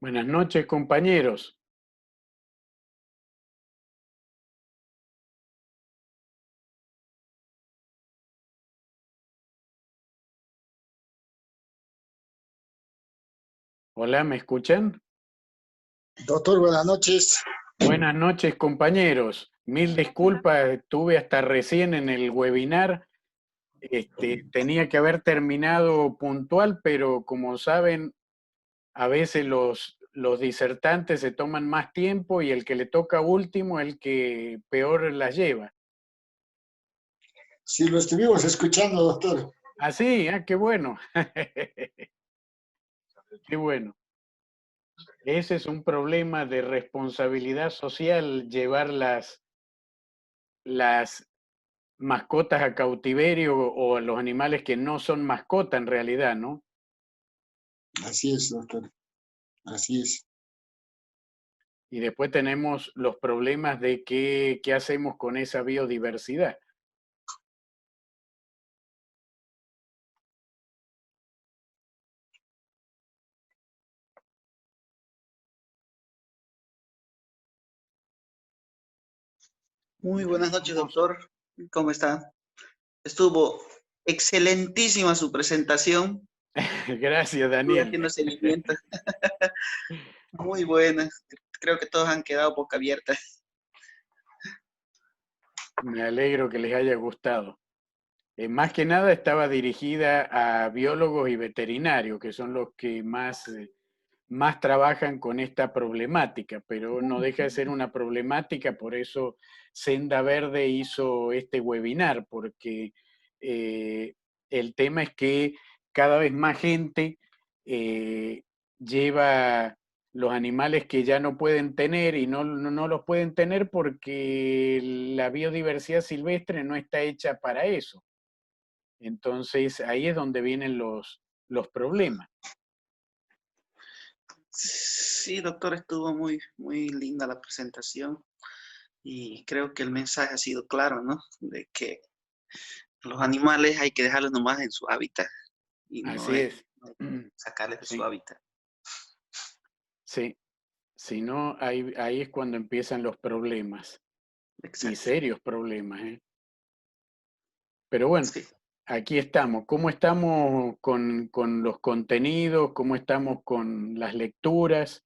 Buenas noches, compañeros. Hola, ¿me escuchan? Doctor, buenas noches. Buenas noches, compañeros. Mil disculpas, estuve hasta recién en el webinar. Tenía que haber terminado puntual, pero como saben, a veces los disertantes se toman más tiempo y el que le toca último es el que peor la lleva. Sí, lo estuvimos escuchando, doctor. Ah, sí, qué bueno. Qué bueno. Ese es un problema de responsabilidad social, llevar las mascotas a cautiverio o a los animales que no son mascota en realidad, ¿no? Así es, doctor. Así es. Y después tenemos los problemas de qué hacemos con esa biodiversidad. Muy buenas noches, doctor. ¿Cómo está? Estuvo excelentísima su presentación. Gracias, Estuve Daniel. haciendo seguimiento. Muy buenas. Creo que todos han quedado boca abierta. Me alegro que les haya gustado. Más que nada estaba dirigida a biólogos y veterinarios, que son los que más trabajan con esta problemática, pero no deja de ser una problemática, por eso Senda Verde hizo este webinar, porque el tema es que cada vez más gente lleva los animales que ya no pueden tener y no los pueden tener porque la biodiversidad silvestre no está hecha para eso. Entonces ahí es donde vienen los problemas. Sí, doctor, estuvo muy linda la presentación y creo que el mensaje ha sido claro, ¿no? De que los animales hay que dejarlos nomás en su hábitat y Así es. no hay que sacarles de su Sí, hábitat. sí. Si no, ahí es cuando empiezan los problemas. Y Exacto. serios problemas, ¿eh? Pero bueno, Sí. aquí estamos. ¿Cómo estamos con los contenidos? ¿Cómo estamos con las lecturas?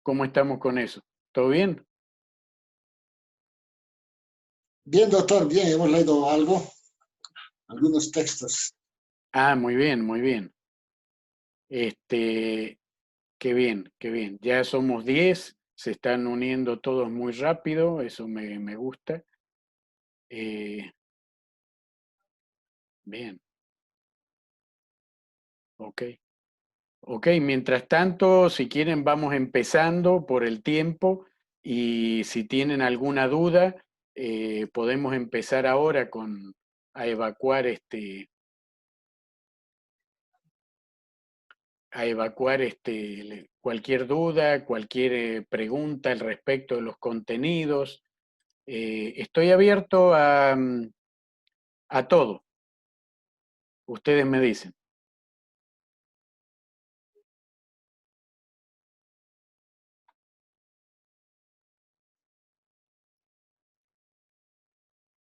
¿Cómo estamos con eso? ¿Todo bien? Bien, doctor, bien, hemos leído algo, algunos textos. Ah, muy bien, muy bien. Qué bien, qué bien. Ya somos 10, se están uniendo todos muy rápido, eso me gusta. Eh, bien, ok. Ok, mientras tanto, si quieren, vamos empezando por el tiempo y si tienen alguna duda, podemos empezar ahora a evacuar cualquier duda, cualquier pregunta al respecto de los contenidos. Estoy abierto a todo. Ustedes me dicen.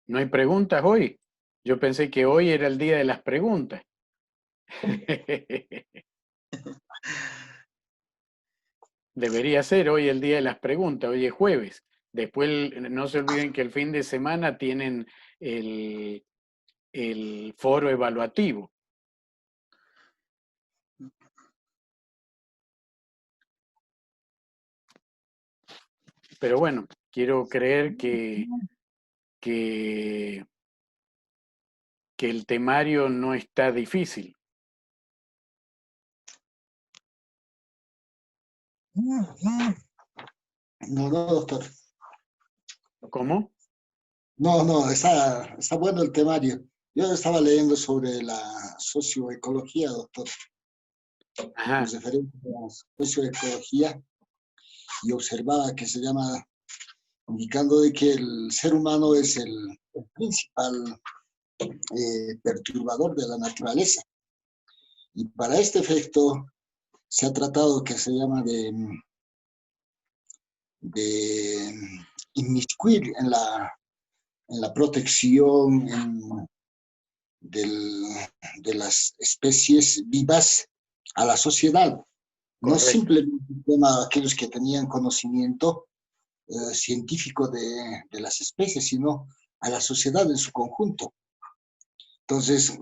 ¿No hay preguntas hoy? Yo pensé que hoy era el día de las preguntas. Debería ser hoy el día de las preguntas, hoy es jueves. Después no se olviden que el fin de semana tienen el, el foro evaluativo. Pero bueno, quiero creer que, que el temario no está difícil. No, no, doctor. ¿Cómo? No, está bueno el temario. Yo estaba leyendo sobre la socioecología, doctor, en Ajá, referencia a la socioecología, y observaba que se llama, indicando de que el ser humano es el principal perturbador de la naturaleza. Y para este efecto se ha tratado, que se llama de inmiscuir en la protección de las especies vivas a la sociedad. No Correcto. simplemente el tema de aquellos que tenían conocimiento científico de las especies, sino a la sociedad en su conjunto. Entonces,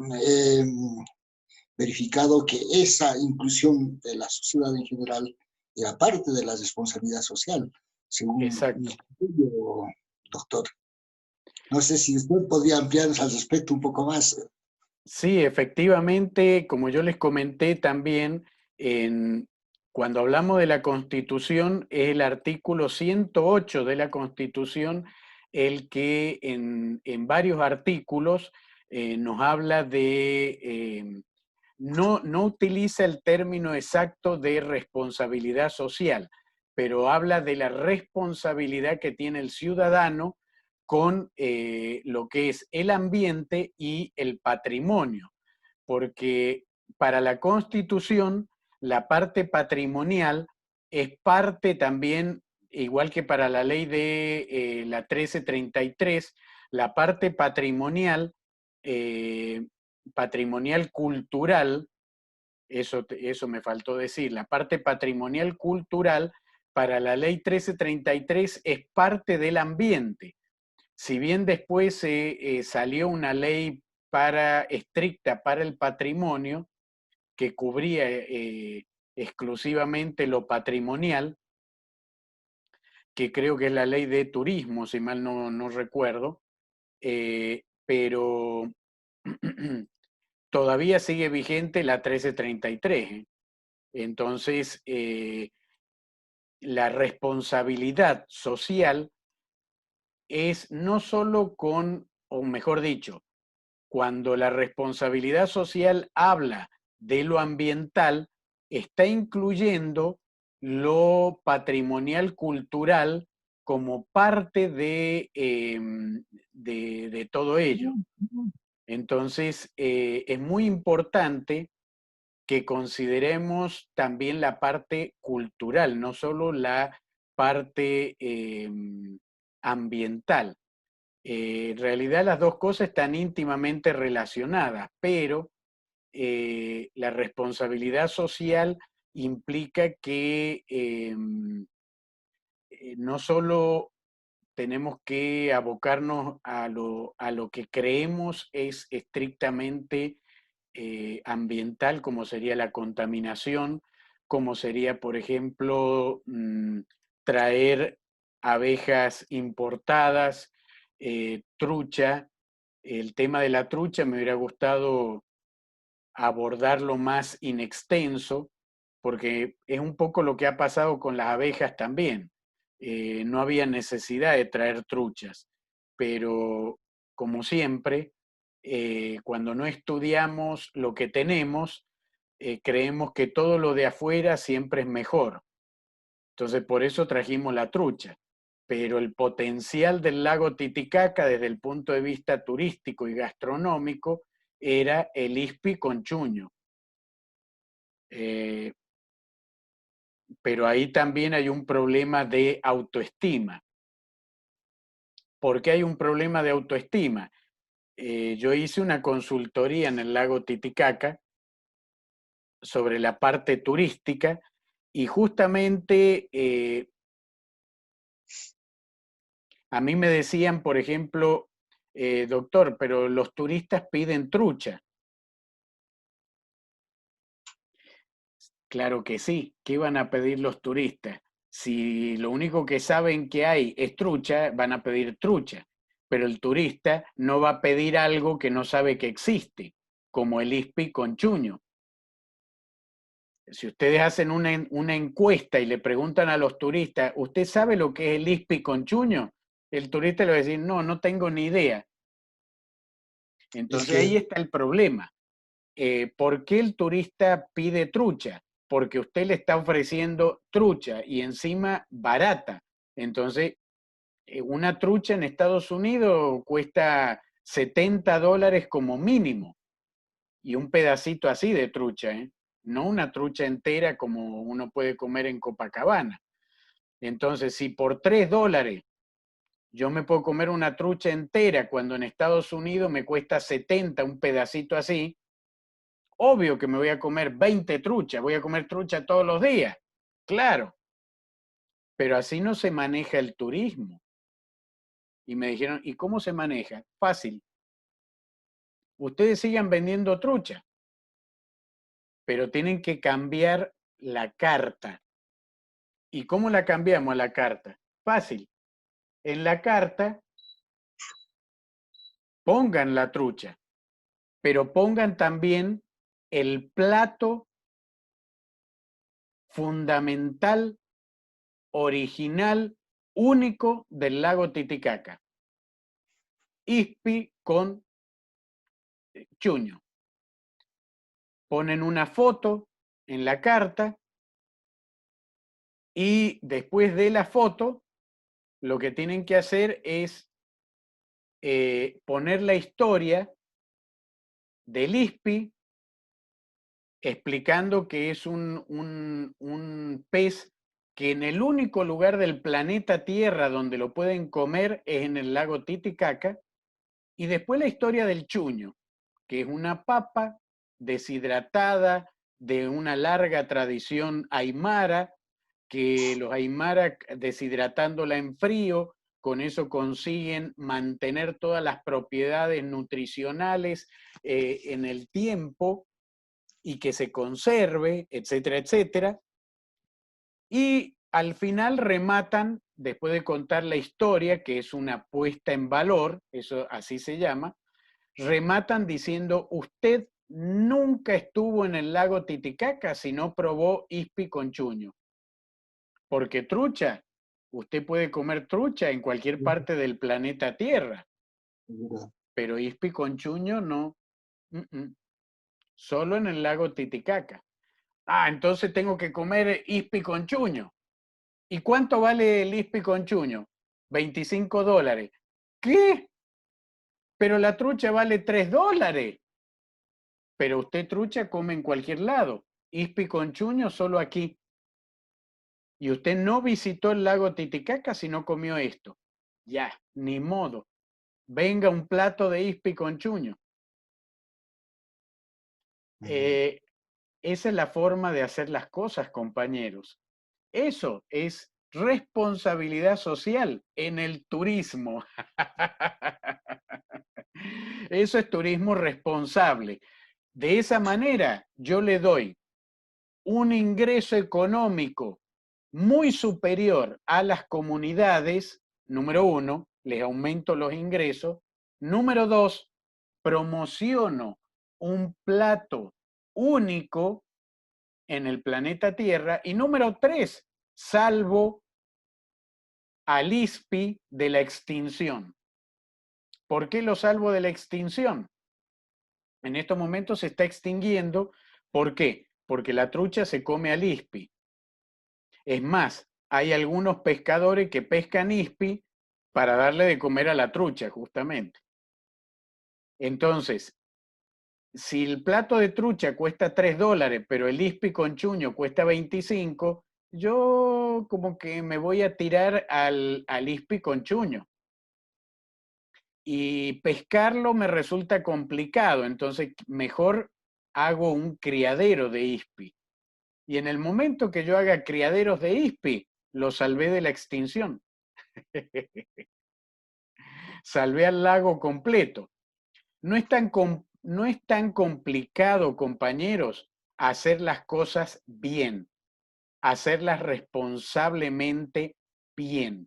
verificado que esa inclusión de la sociedad en general era parte de la responsabilidad social, según mi criterio, doctor. No sé si usted podría ampliarnos al respecto un poco más. Sí, efectivamente, como yo les comenté también, cuando hablamos de la Constitución, es el artículo 108 de la Constitución el que en varios artículos nos habla de, no utiliza el término exacto de responsabilidad social, pero habla de la responsabilidad que tiene el ciudadano con lo que es el ambiente y el patrimonio, porque para la Constitución la parte patrimonial es parte también, igual que para la ley de la 1333, la parte patrimonial, patrimonial cultural, eso me faltó decir, la parte patrimonial cultural para la ley 1333 es parte del ambiente. Si bien después salió una ley estricta para el patrimonio, que cubría exclusivamente lo patrimonial, que creo que es la ley de turismo, si mal no recuerdo, pero todavía sigue vigente la 1333. Entonces, la responsabilidad social es no solo o mejor dicho, cuando la responsabilidad social habla de lo ambiental, está incluyendo lo patrimonial cultural como parte de todo ello. Entonces, es muy importante que consideremos también la parte cultural, no solo la parte ambiental. En realidad las dos cosas están íntimamente relacionadas, pero la responsabilidad social implica que no solo tenemos que abocarnos a lo que creemos es estrictamente ambiental, como sería la contaminación, como sería, por ejemplo, traer abejas importadas, trucha. El tema de la trucha me hubiera gustado abordarlo más in extenso, porque es un poco lo que ha pasado con las abejas también. No había necesidad de traer truchas, pero como siempre, cuando no estudiamos lo que tenemos, creemos que todo lo de afuera siempre es mejor. Entonces, por eso trajimos la trucha. Pero el potencial del lago Titicaca desde el punto de vista turístico y gastronómico era el ispi con chuño. Pero ahí también hay un problema de autoestima. ¿Por qué hay un problema de autoestima? Yo hice una consultoría en el lago Titicaca sobre la parte turística y justamente a mí me decían, por ejemplo, doctor, pero los turistas piden trucha. Claro que sí. ¿Qué van a pedir los turistas? Si lo único que saben que hay es trucha, van a pedir trucha. Pero el turista no va a pedir algo que no sabe que existe, como el ispi con chuño. Si ustedes hacen una encuesta y le preguntan a los turistas, ¿usted sabe lo que es el ispi con chuño? El turista le va a decir, no tengo ni idea. Entonces ahí está el problema. ¿Por qué el turista pide trucha? Porque usted le está ofreciendo trucha y encima barata. Entonces, una trucha en Estados Unidos cuesta $70 como mínimo. Y un pedacito así de trucha, ¿eh? No una trucha entera como uno puede comer en Copacabana. Entonces, si por $3 yo me puedo comer una trucha entera cuando en Estados Unidos me cuesta 70 un pedacito así, obvio que me voy a comer 20 truchas, voy a comer trucha todos los días, claro. Pero así no se maneja el turismo. Y me dijeron, ¿y cómo se maneja? Fácil. Ustedes sigan vendiendo trucha, pero tienen que cambiar la carta. ¿Y cómo la cambiamos a la carta? Fácil. En la carta pongan la trucha, pero pongan también el plato fundamental, original, único del lago Titicaca. Ispi con chuño. Ponen una foto en la carta y después de la foto lo que tienen que hacer es poner la historia del ispi explicando que es un pez que en el único lugar del planeta Tierra donde lo pueden comer es en el lago Titicaca, y después la historia del chuño, que es una papa deshidratada de una larga tradición aymara, que los aymara deshidratándola en frío, con eso consiguen mantener todas las propiedades nutricionales en el tiempo y que se conserve, etcétera, etcétera. Y al final rematan, después de contar la historia, que es una puesta en valor, eso así se llama, rematan diciendo, usted nunca estuvo en el lago Titicaca si no probó ispi con chuño. Porque trucha, usted puede comer trucha en cualquier parte del planeta Tierra, pero ispi con chuño no. Solo en el lago Titicaca. Ah, entonces tengo que comer ispi con chuño. ¿Y cuánto vale el ispi con chuño? $25. ¿Qué? Pero la trucha vale $3. Pero usted trucha come en cualquier lado. Ispi con chuño solo aquí. Y usted no visitó el lago Titicaca si no comió esto. Ya, ni modo. Venga un plato de ispi con chuño. Esa es la forma de hacer las cosas, compañeros. Eso es responsabilidad social en el turismo. Eso es turismo responsable. De esa manera yo le doy un ingreso económico muy superior a las comunidades. Número 1, les aumento los ingresos. Número 2, promociono un plato único en el planeta Tierra. Y número 3, salvo al ispi de la extinción. ¿Por qué lo salvo de la extinción? En estos momentos se está extinguiendo. ¿Por qué? Porque la trucha se come al ispi. Es más, hay algunos pescadores que pescan ispi para darle de comer a la trucha, justamente. Entonces, si el plato de trucha cuesta $3, pero el ispi con chuño cuesta 25, yo como que me voy a tirar al ispi con chuño. Y pescarlo me resulta complicado, entonces mejor hago un criadero de ispi. Y en el momento que yo haga criaderos de ispi, lo salvé de la extinción. Salvé al lago completo. No es tan complicado, compañeros, hacer las cosas bien, hacerlas responsablemente bien.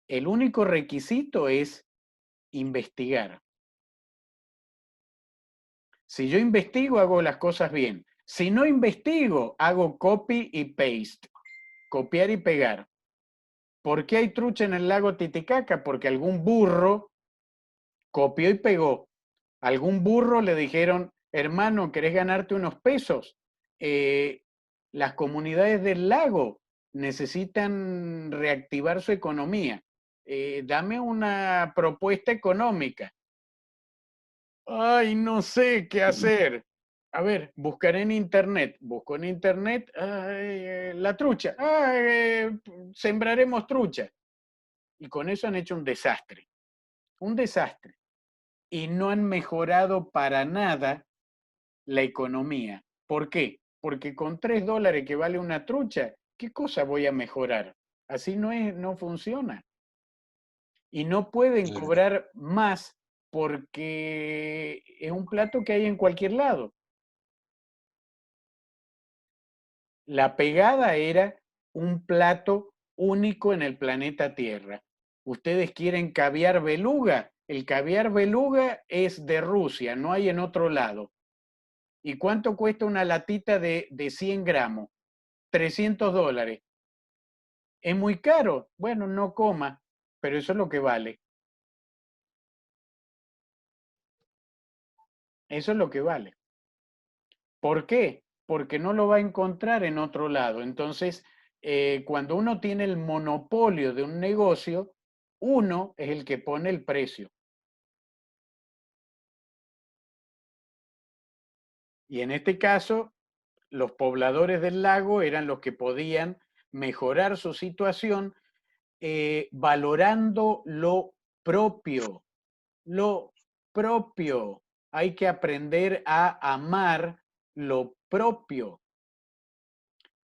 El único requisito es investigar. Si yo investigo, hago las cosas bien. Si no investigo, hago copy y paste, copiar y pegar. ¿Por qué hay trucha en el lago Titicaca? Porque algún burro copió y pegó. Algún burro le dijeron, hermano, ¿querés ganarte unos pesos? Las comunidades del lago necesitan reactivar su economía. dame una propuesta económica. Ay, no sé qué hacer. A ver, buscaré en internet. Busco en internet la trucha. Sembraremos trucha. Y con eso han hecho un desastre. Un desastre. Y no han mejorado para nada la economía. ¿Por qué? Porque con $3 que vale una trucha, ¿qué cosa voy a mejorar? Así no funciona. Y no pueden cobrar más porque es un plato que hay en cualquier lado. La pegada era un plato único en el planeta Tierra. Ustedes quieren caviar beluga. El caviar beluga es de Rusia, no hay en otro lado. ¿Y cuánto cuesta una latita de 100 gramos? $300. ¿Es muy caro? Bueno, no coma, pero eso es lo que vale. Eso es lo que vale. ¿Por qué? Porque no lo va a encontrar en otro lado. Entonces, cuando uno tiene el monopolio de un negocio, uno es el que pone el precio. Y en este caso, los pobladores del lago eran los que podían mejorar su situación valorando lo propio. Lo propio. Hay que aprender a amar lo propio.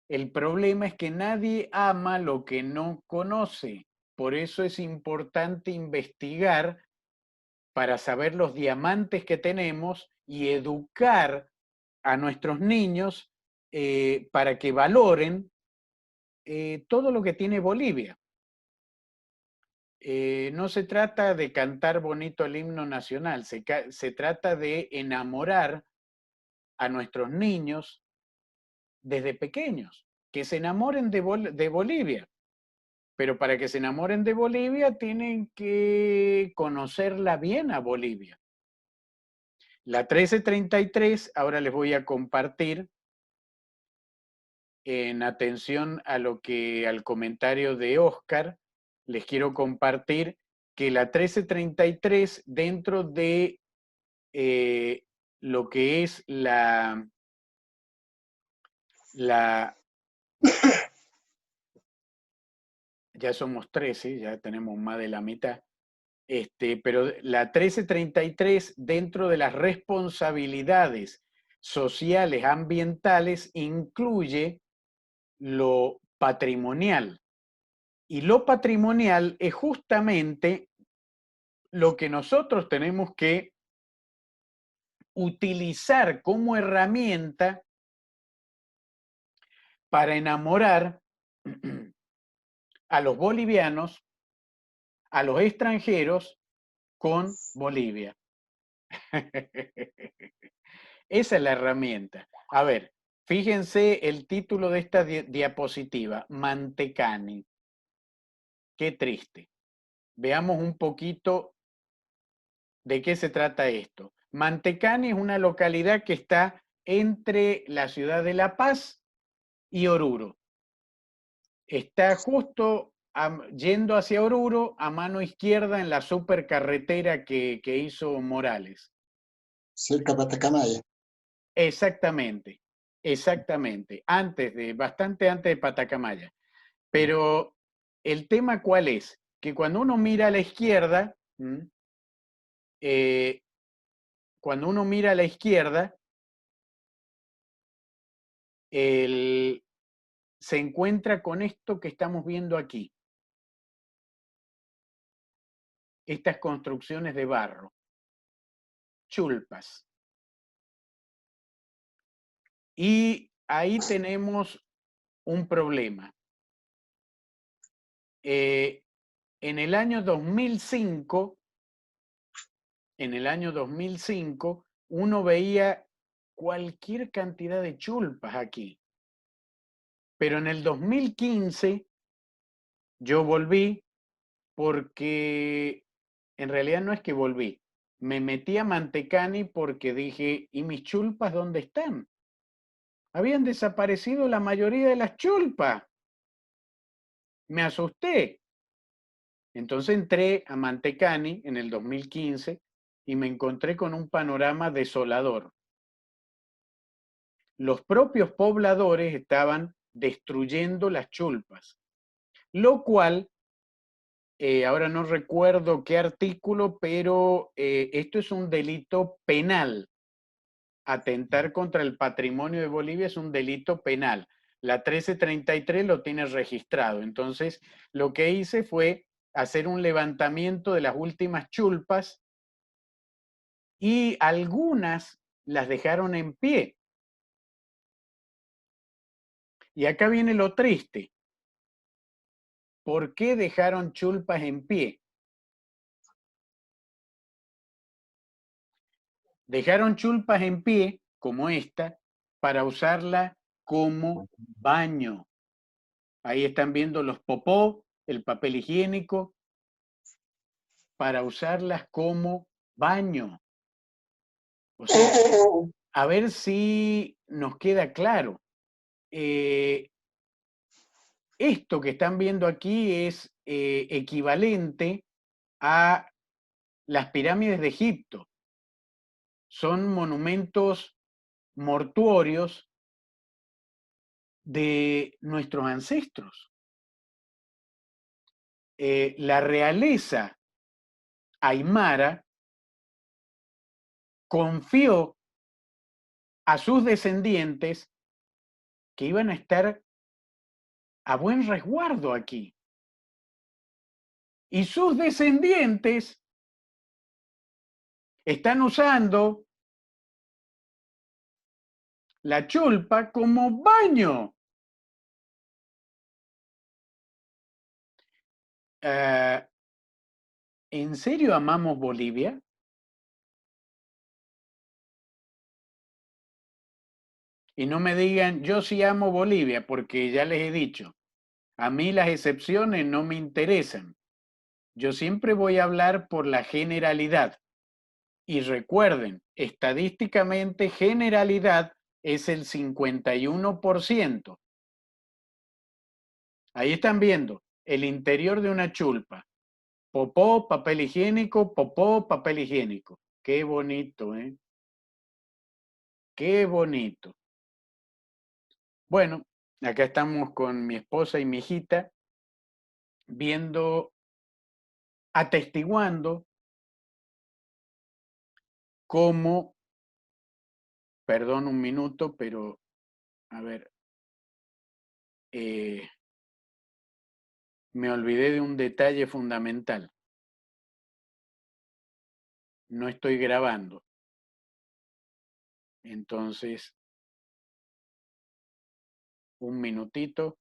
El problema es que nadie ama lo que no conoce. Por eso es importante investigar para saber los diamantes que tenemos y educar a nuestros niños para que valoren todo lo que tiene Bolivia. No se trata de cantar bonito el himno nacional, se trata de enamorar a nuestros niños desde pequeños, que se enamoren de Bolivia. Pero para que se enamoren de Bolivia tienen que conocerla bien a Bolivia. La 1333, ahora les voy a compartir en atención a al comentario de Oscar, les quiero compartir que la 1333 dentro de lo que es ya somos 13, ya tenemos más de la mitad, pero la 1333 dentro de las responsabilidades sociales ambientales incluye lo patrimonial. Y lo patrimonial es justamente lo que nosotros tenemos que utilizar como herramienta para enamorar a los bolivianos, a los extranjeros con Bolivia. Esa es la herramienta. A ver, fíjense el título de esta diapositiva, Mantecani. Qué triste. Veamos un poquito de qué se trata esto. Mantecani es una localidad que está entre la ciudad de La Paz y Oruro. Está justo yendo hacia Oruro a mano izquierda en la supercarretera que hizo Morales. Cerca de Patacamaya. Exactamente, exactamente. Bastante antes de Patacamaya. Pero el tema ¿cuál es? Que cuando uno mira a la izquierda, se encuentra con esto que estamos viendo aquí. Estas construcciones de barro. Chulpas. Y ahí tenemos un problema. En el año 2005, uno veía cualquier cantidad de chulpas aquí. Pero en el 2015 yo volví porque en realidad no es que volví. Me metí a Mantecani porque dije, ¿y mis chulpas dónde están? Habían desaparecido la mayoría de las chulpas. Me asusté. Entonces entré a Mantecani en el 2015 y me encontré con un panorama desolador. Los propios pobladores estaban destruyendo las chulpas, lo cual, ahora no recuerdo qué artículo, pero esto es un delito penal. Atentar contra el patrimonio de Bolivia es un delito penal. La 1333 lo tiene registrado. Entonces, lo que hice fue hacer un levantamiento de las últimas chulpas y algunas las dejaron en pie. Y acá viene lo triste. ¿Por qué dejaron chulpas en pie? Dejaron chulpas en pie, como esta, para usarla como baño. Ahí están viendo los popó, el papel higiénico, para usarlas como baño. O sea, a ver si nos queda claro. Esto que están viendo aquí es equivalente a las pirámides de Egipto. Son monumentos mortuorios de nuestros ancestros. La realeza aymara confió a sus descendientes que iban a estar a buen resguardo aquí. Y sus descendientes están usando la chulpa como baño. ¿En serio amamos Bolivia? Y no me digan, yo sí amo Bolivia, porque ya les he dicho, a mí las excepciones no me interesan. Yo siempre voy a hablar por la generalidad. Y recuerden, estadísticamente generalidad es el 51%. Ahí están viendo el interior de una chulpa. Popó, papel higiénico, popó, papel higiénico. Qué bonito, ¿eh? Qué bonito. Bueno, acá estamos con mi esposa y mi hijita viendo, atestiguando cómo, perdón un minuto, pero a ver, me olvidé de un detalle fundamental. No estoy grabando. Entonces, un minutito.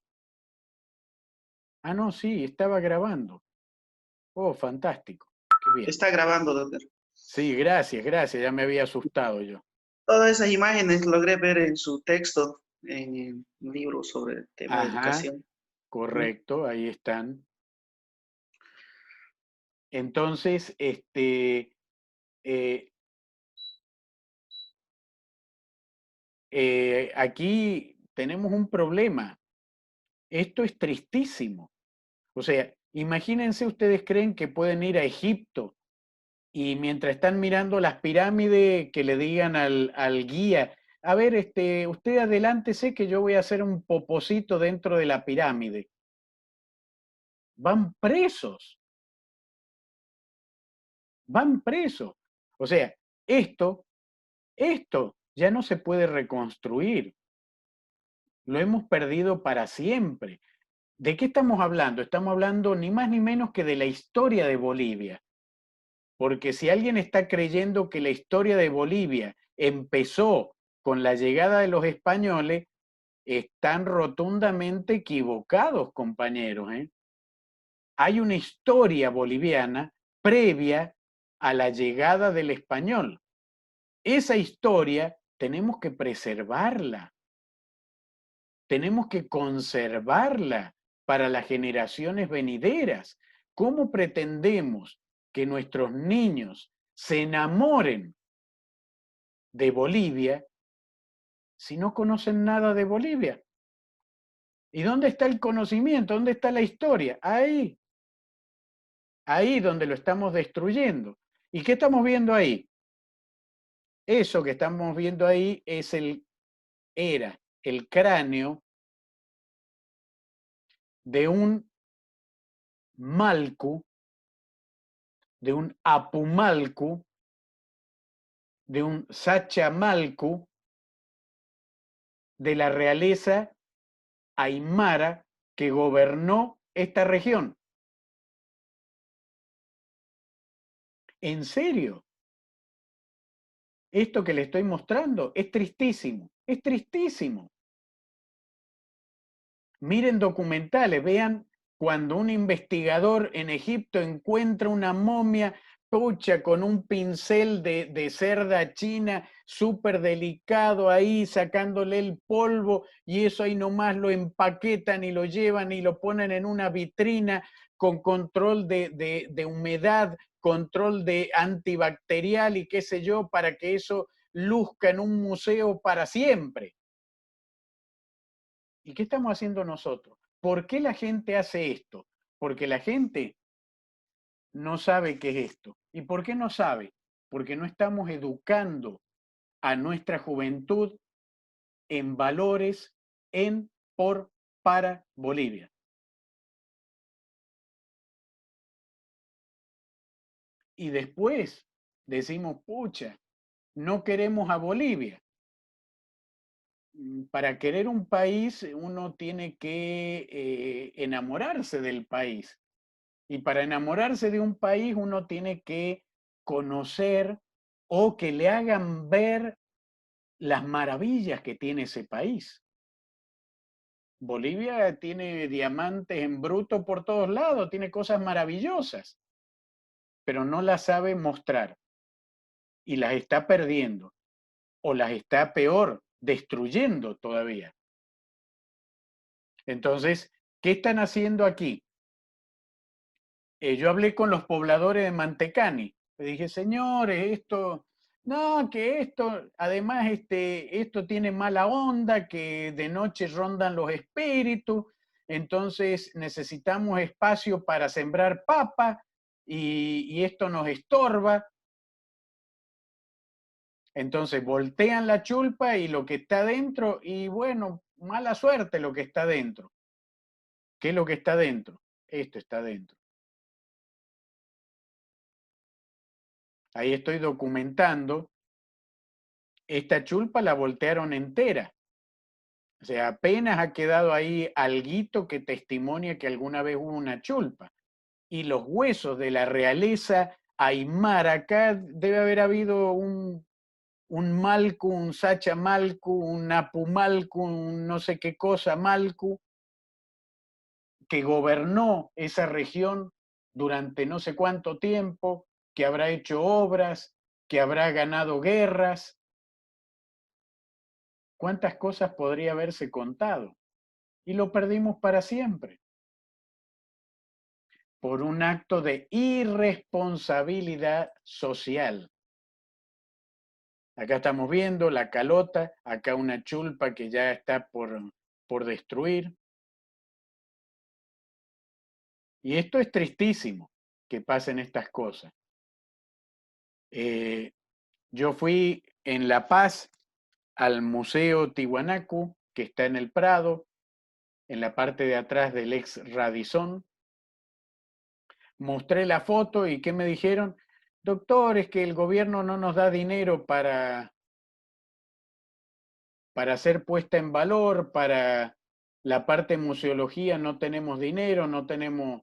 Ah, no, sí, estaba grabando. Oh, fantástico. Qué bien. Está grabando, doctor. Sí, gracias, gracias. Ya me había asustado yo. Todas esas imágenes logré ver en su texto, en el libro sobre el tema de educación. Correcto, ahí están. Entonces, aquí tenemos un problema. Esto es tristísimo. O sea, imagínense, ustedes creen que pueden ir a Egipto y mientras están mirando las pirámides, que le digan al guía, a ver, usted adelántese que yo voy a hacer un popocito dentro de la pirámide. Van presos. Van presos. O sea, esto ya no se puede reconstruir. Lo hemos perdido para siempre. ¿De qué estamos hablando? Estamos hablando ni más ni menos que de la historia de Bolivia. Porque si alguien está creyendo que la historia de Bolivia empezó con la llegada de los españoles, están rotundamente equivocados, compañeros, ¿eh? Hay una historia boliviana previa a la llegada del español. Esa historia tenemos que preservarla, tenemos que conservarla para las generaciones venideras. ¿Cómo pretendemos que nuestros niños se enamoren de Bolivia si no conocen nada de Bolivia? ¿Y dónde está el conocimiento? ¿Dónde está la historia? Ahí. ahí donde lo estamos destruyendo. ¿Y qué estamos viendo ahí? Eso que estamos viendo ahí era el cráneo de un Malku, de un Apumalku, de un Sachamalcu, de la realeza aymara que gobernó esta región. ¿En serio? Esto que le estoy mostrando es tristísimo, es tristísimo. Miren documentales, vean cuando un investigador en Egipto encuentra una momia, pucha, con un pincel de cerda china súper delicado ahí, sacándole el polvo, y eso ahí nomás lo empaquetan y lo llevan y lo ponen en una vitrina con control de humedad, control de antibacterial y qué sé yo, para que eso luzca en un museo para siempre. ¿Y qué estamos haciendo nosotros? ¿Por qué la gente hace esto? Porque la gente no sabe qué es esto. ¿Y por qué no sabe? Porque no estamos educando a nuestra juventud en valores para Bolivia. Y después decimos, pucha, no queremos a Bolivia. Para querer un país uno tiene que enamorarse del país. Y para enamorarse de un país uno tiene que conocer o que le hagan ver las maravillas que tiene ese país. Bolivia tiene diamantes en bruto por todos lados, tiene cosas maravillosas, pero no las sabe mostrar y las está perdiendo o las está peor, destruyendo todavía. Entonces, ¿qué están haciendo aquí? Yo hablé con los pobladores de Mantecani. Le dije, señores, además, esto tiene mala onda, que de noche rondan los espíritus, entonces necesitamos espacio para sembrar papa y esto nos estorba. Entonces voltean la chulpa y lo que está dentro, y bueno, mala suerte lo que está dentro. ¿Qué es lo que está dentro? Esto está dentro. Ahí estoy documentando. Esta chulpa la voltearon entera. O sea, apenas ha quedado ahí alguito que testimonia que alguna vez hubo una chulpa. Y los huesos de la realeza aymara, acá debe haber habido un Malcu, un Sacha Malcu, un Apu Malcu, un no sé qué cosa Malcu, que gobernó esa región durante no sé cuánto tiempo, que habrá hecho obras, que habrá ganado guerras. ¿Cuántas cosas podría haberse contado? Y lo perdimos para siempre por un acto de irresponsabilidad social. Acá estamos viendo la calota, acá una chulpa que ya está por destruir. Y esto es tristísimo, que pasen estas cosas. Yo fui en La Paz al Museo Tiwanaku, que está en el Prado, en la parte de atrás del ex Radisson. Mostré la foto y ¿qué me dijeron? Doctor, es que el gobierno no nos da dinero para ser puesta en valor, para la parte de museología no tenemos dinero, no tenemos...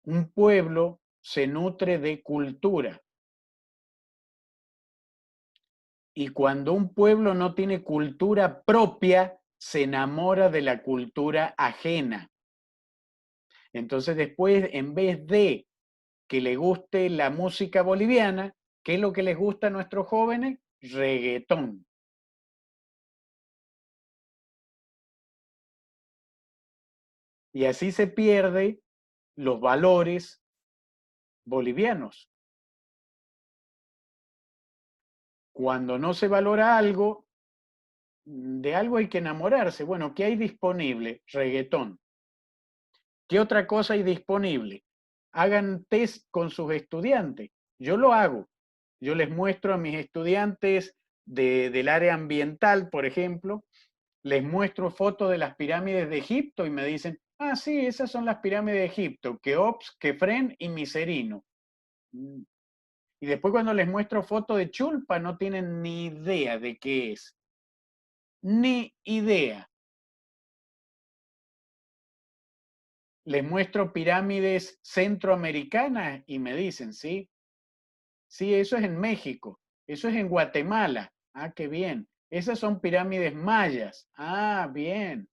Un pueblo se nutre de cultura. Y cuando un pueblo no tiene cultura propia, se enamora de la cultura ajena. Entonces después, en vez de que le guste la música boliviana, ¿qué es lo que les gusta a nuestros jóvenes? Reggaetón. Y así se pierde los valores bolivianos. Cuando no se valora algo, de algo hay que enamorarse. Bueno, ¿qué hay disponible? Reggaetón. ¿Qué otra cosa hay disponible? Hagan test con sus estudiantes. Yo lo hago. Yo les muestro a mis estudiantes del área ambiental, por ejemplo, les muestro fotos de las pirámides de Egipto y me dicen, ah, sí, esas son las pirámides de Egipto, Keops, Kefren y Miserino. Y después cuando les muestro fotos de Chulpa no tienen ni idea de qué es. Ni idea. Les muestro pirámides centroamericanas y me dicen, sí, sí, eso es en México, eso es en Guatemala. Ah, qué bien. Esas son pirámides mayas. Ah, bien.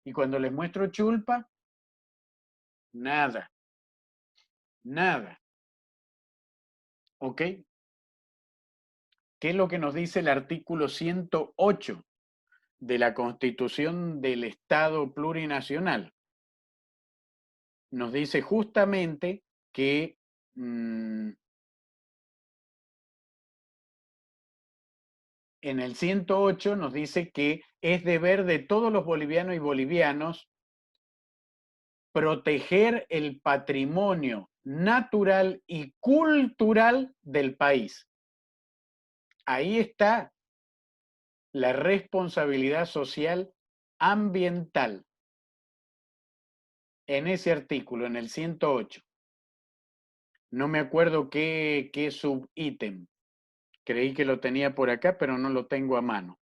Y cuando les muestro Chulpa, nada, nada. ¿Ok? ¿Qué es lo que nos dice el artículo 108 de la Constitución del Estado Plurinacional? Nos dice justamente que en el 108 nos dice que es deber de todos los bolivianos y bolivianos proteger el patrimonio natural y cultural del país. Ahí está la responsabilidad social ambiental en ese artículo, en el 108. No me acuerdo qué subítem. Creí que lo tenía por acá, pero no lo tengo a mano.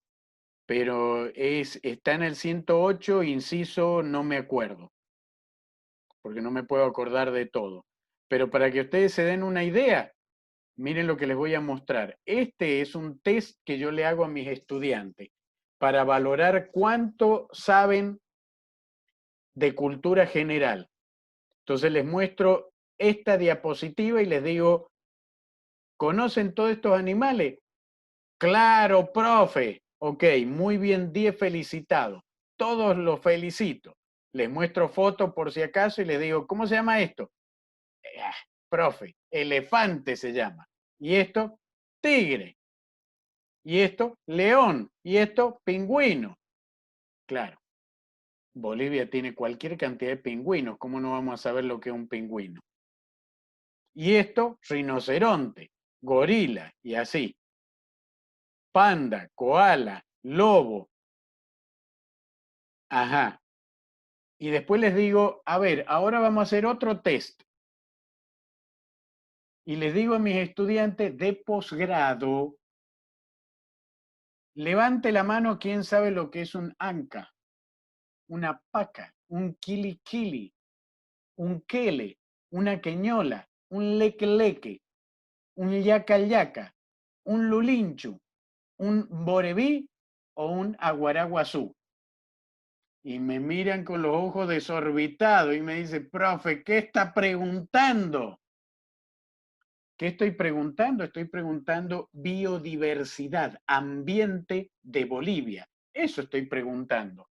Pero está en el 108, inciso, no me acuerdo, porque no me puedo acordar de todo. Pero para que ustedes se den una idea, miren lo que les voy a mostrar. Este es un test que yo le hago a mis estudiantes para valorar cuánto saben de cultura general. Entonces les muestro esta diapositiva y les digo, ¿conocen todos estos animales? Claro, profe. Ok, muy bien, 10 felicitados. Todos los felicito. Les muestro fotos por si acaso y les digo, ¿cómo se llama esto? Profe, elefante se llama. Y esto, tigre. Y esto, león. Y esto, pingüino. Claro, Bolivia tiene cualquier cantidad de pingüinos. ¿Cómo no vamos a saber lo que es un pingüino? Y esto, rinoceronte, gorila y así. Panda, koala, lobo. Ajá. Y después les digo, a ver, ahora vamos a hacer otro test. Y les digo a mis estudiantes de posgrado, levante la mano quien sabe lo que es un anca, una paca, un kili, un quele, una queñola, un leque, un yaca, un lulinchu, un borebí o un aguaraguazú. Y me miran con los ojos desorbitados y me dicen, profe, ¿qué está preguntando? ¿Qué estoy preguntando? Estoy preguntando biodiversidad, ambiente de Bolivia. Eso estoy preguntando.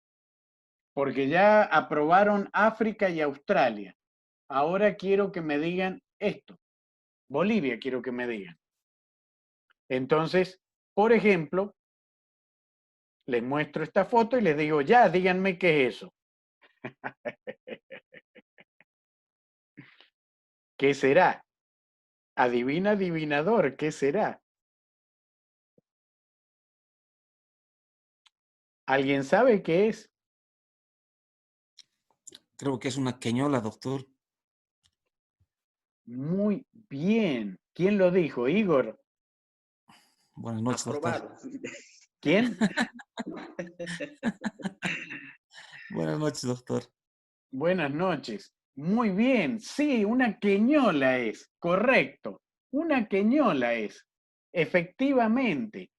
Porque ya aprobaron África y Australia. Ahora quiero que me digan esto. Bolivia quiero que me digan. Entonces, por ejemplo, les muestro esta foto y les digo, ya, díganme qué es eso. ¿Qué será? Adivina, adivinador, ¿qué será? ¿Alguien sabe qué es? Creo que es una queñola, doctor. Muy bien. ¿Quién lo dijo? Igor. Buenas noches, Aprobado. doctor. ¿Quién? Buenas noches, doctor. Buenas noches. Muy bien. Sí, una queñola es. Correcto. Una queñola es. Efectivamente.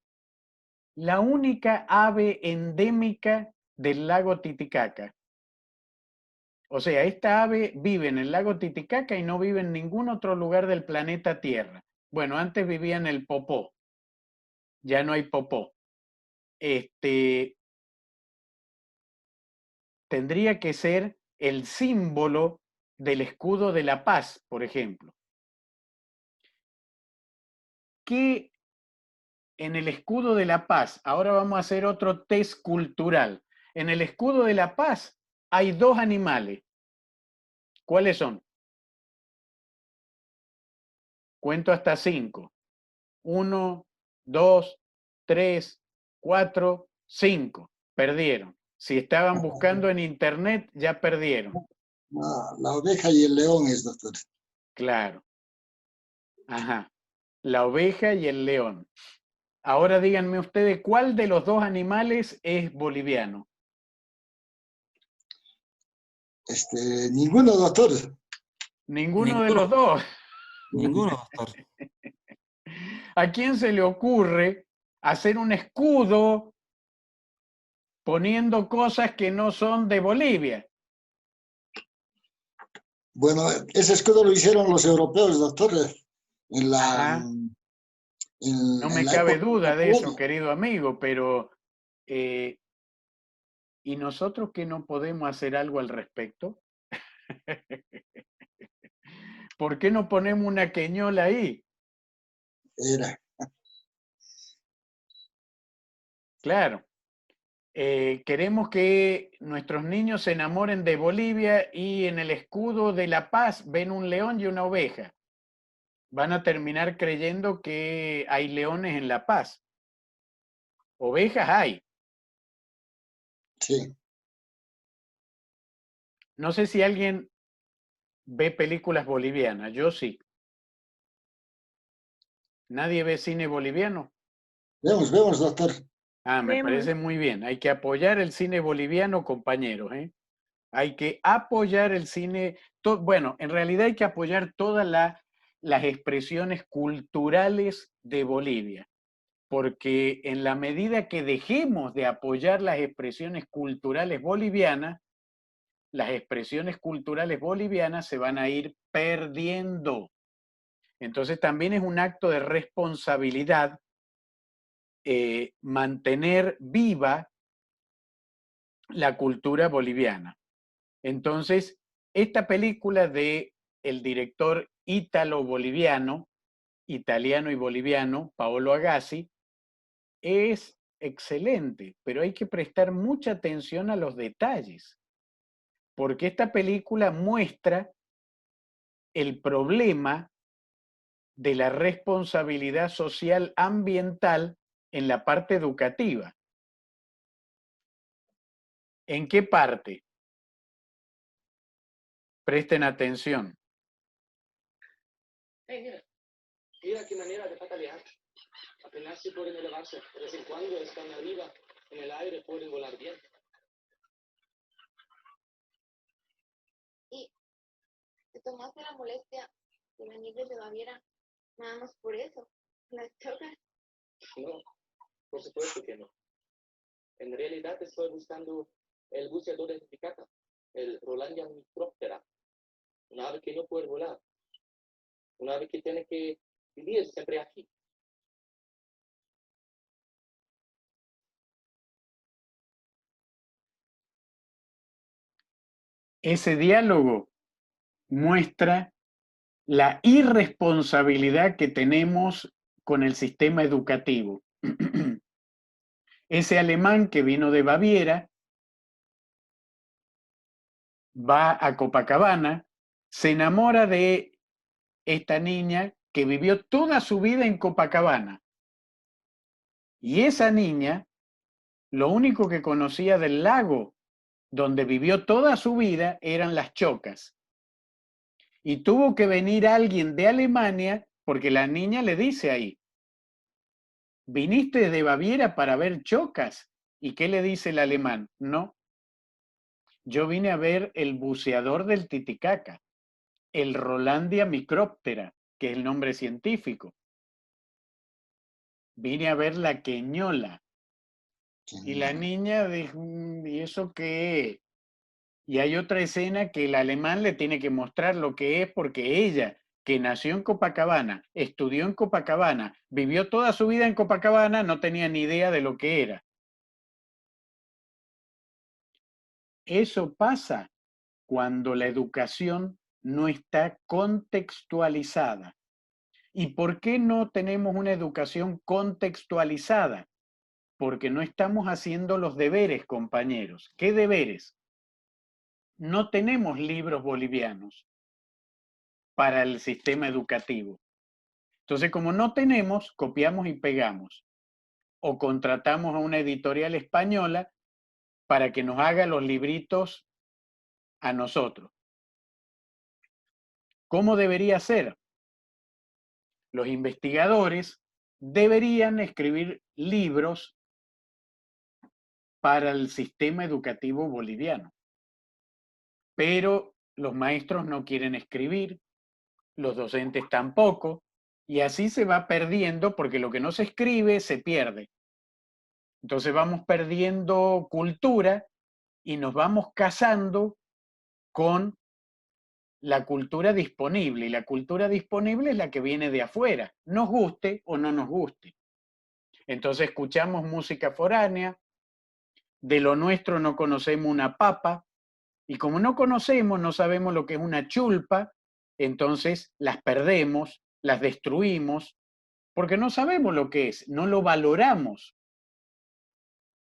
La única ave endémica del lago Titicaca. O sea, esta ave vive en el lago Titicaca y no vive en ningún otro lugar del planeta Tierra. Bueno, antes vivía en el Popó. Ya no hay Popó. Tendría que ser el símbolo del escudo de la paz, por ejemplo. ¿Qué en el escudo de la paz? Ahora vamos a hacer otro test cultural. En el escudo de la paz hay dos animales. ¿Cuáles son? Cuento hasta 5. 1, 2, 3, 4, 5. Perdieron. Si estaban buscando en internet, ya perdieron. No, la oveja y el león es, doctor. Claro. Ajá. La oveja y el león. Ahora díganme ustedes, ¿cuál de los dos animales es boliviano? Ninguno, doctor. Ninguno de los dos. Ninguno, doctor. ¿A quién se le ocurre hacer un escudo poniendo cosas que no son de Bolivia? Bueno, ese escudo lo hicieron los europeos, doctor, en la, Ajá. en, No en me la cabe época de duda la de eso, colonia. querido amigo, pero ¿y nosotros que no podemos hacer algo al respecto? ¿Por qué no ponemos una queñola ahí? Era. Claro. Queremos que nuestros niños se enamoren de Bolivia y en el escudo de La Paz ven un león y una oveja. Van a terminar creyendo que hay leones en La Paz. Ovejas hay. Sí. No sé si alguien ve películas bolivianas. Yo sí. ¿Nadie ve cine boliviano? Vemos, doctor. Ah, me parece muy bien. Hay que apoyar el cine boliviano, compañeros, ¿eh? Hay que apoyar el cine. Bueno, en realidad hay que apoyar todas las expresiones culturales de Bolivia, porque en la medida que dejemos de apoyar las expresiones culturales bolivianas, las expresiones culturales bolivianas se van a ir perdiendo. Entonces también es un acto de responsabilidad mantener viva la cultura boliviana. Entonces, esta película de el director ítalo-boliviano, italiano y boliviano, Paolo Agassi, es excelente, pero hay que prestar mucha atención a los detalles, porque esta película muestra el problema de la responsabilidad social ambiental en la parte educativa. ¿En qué parte? Presten atención. Hey, mira qué manera de patalear. Apenas si pueden elevarse, de vez en cuando están arriba, en el aire pueden volar bien. Y te tomaste la molestia de venir desde Baviera, nada más por eso. ¿Las chocas? No, por supuesto que no. En realidad estoy buscando el buceador de Titicaca, el Rolandia microptera, una ave que no puede volar, una ave que tiene que vivir siempre aquí. Ese diálogo muestra la irresponsabilidad que tenemos con el sistema educativo. Ese alemán que vino de Baviera va a Copacabana, se enamora de esta niña que vivió toda su vida en Copacabana. Y esa niña, lo único que conocía del lago donde vivió toda su vida eran las chocas. Y tuvo que venir alguien de Alemania porque la niña le dice ahí, ¿viniste de Baviera para ver chocas? ¿Y qué le dice el alemán? No, yo vine a ver el buceador del Titicaca, el Rolandia microptera, que es el nombre científico. Vine a ver la queñola. Y la niña dijo, ¿y eso qué es? Y hay otra escena que el alemán le tiene que mostrar lo que es porque ella, que nació en Copacabana, estudió en Copacabana, vivió toda su vida en Copacabana, no tenía ni idea de lo que era. Eso pasa cuando la educación no está contextualizada. ¿Y por qué no tenemos una educación contextualizada? Porque no estamos haciendo los deberes, compañeros. ¿Qué deberes? no tenemos libros bolivianos para el sistema educativo. Entonces, como no tenemos, copiamos y pegamos. O contratamos a una editorial española para que nos haga los libritos a nosotros. ¿Cómo debería ser? Los investigadores deberían escribir libros para el sistema educativo boliviano. Pero los maestros no quieren escribir, los docentes tampoco, y así se va perdiendo porque lo que no se escribe se pierde. Entonces vamos perdiendo cultura y nos vamos casando con la cultura disponible, y la cultura disponible es la que viene de afuera, nos guste o no nos guste. Entonces escuchamos música foránea, de lo nuestro no conocemos una papa, y como no conocemos, no sabemos lo que es una chulpa, entonces las perdemos, las destruimos, porque no sabemos lo que es, no lo valoramos.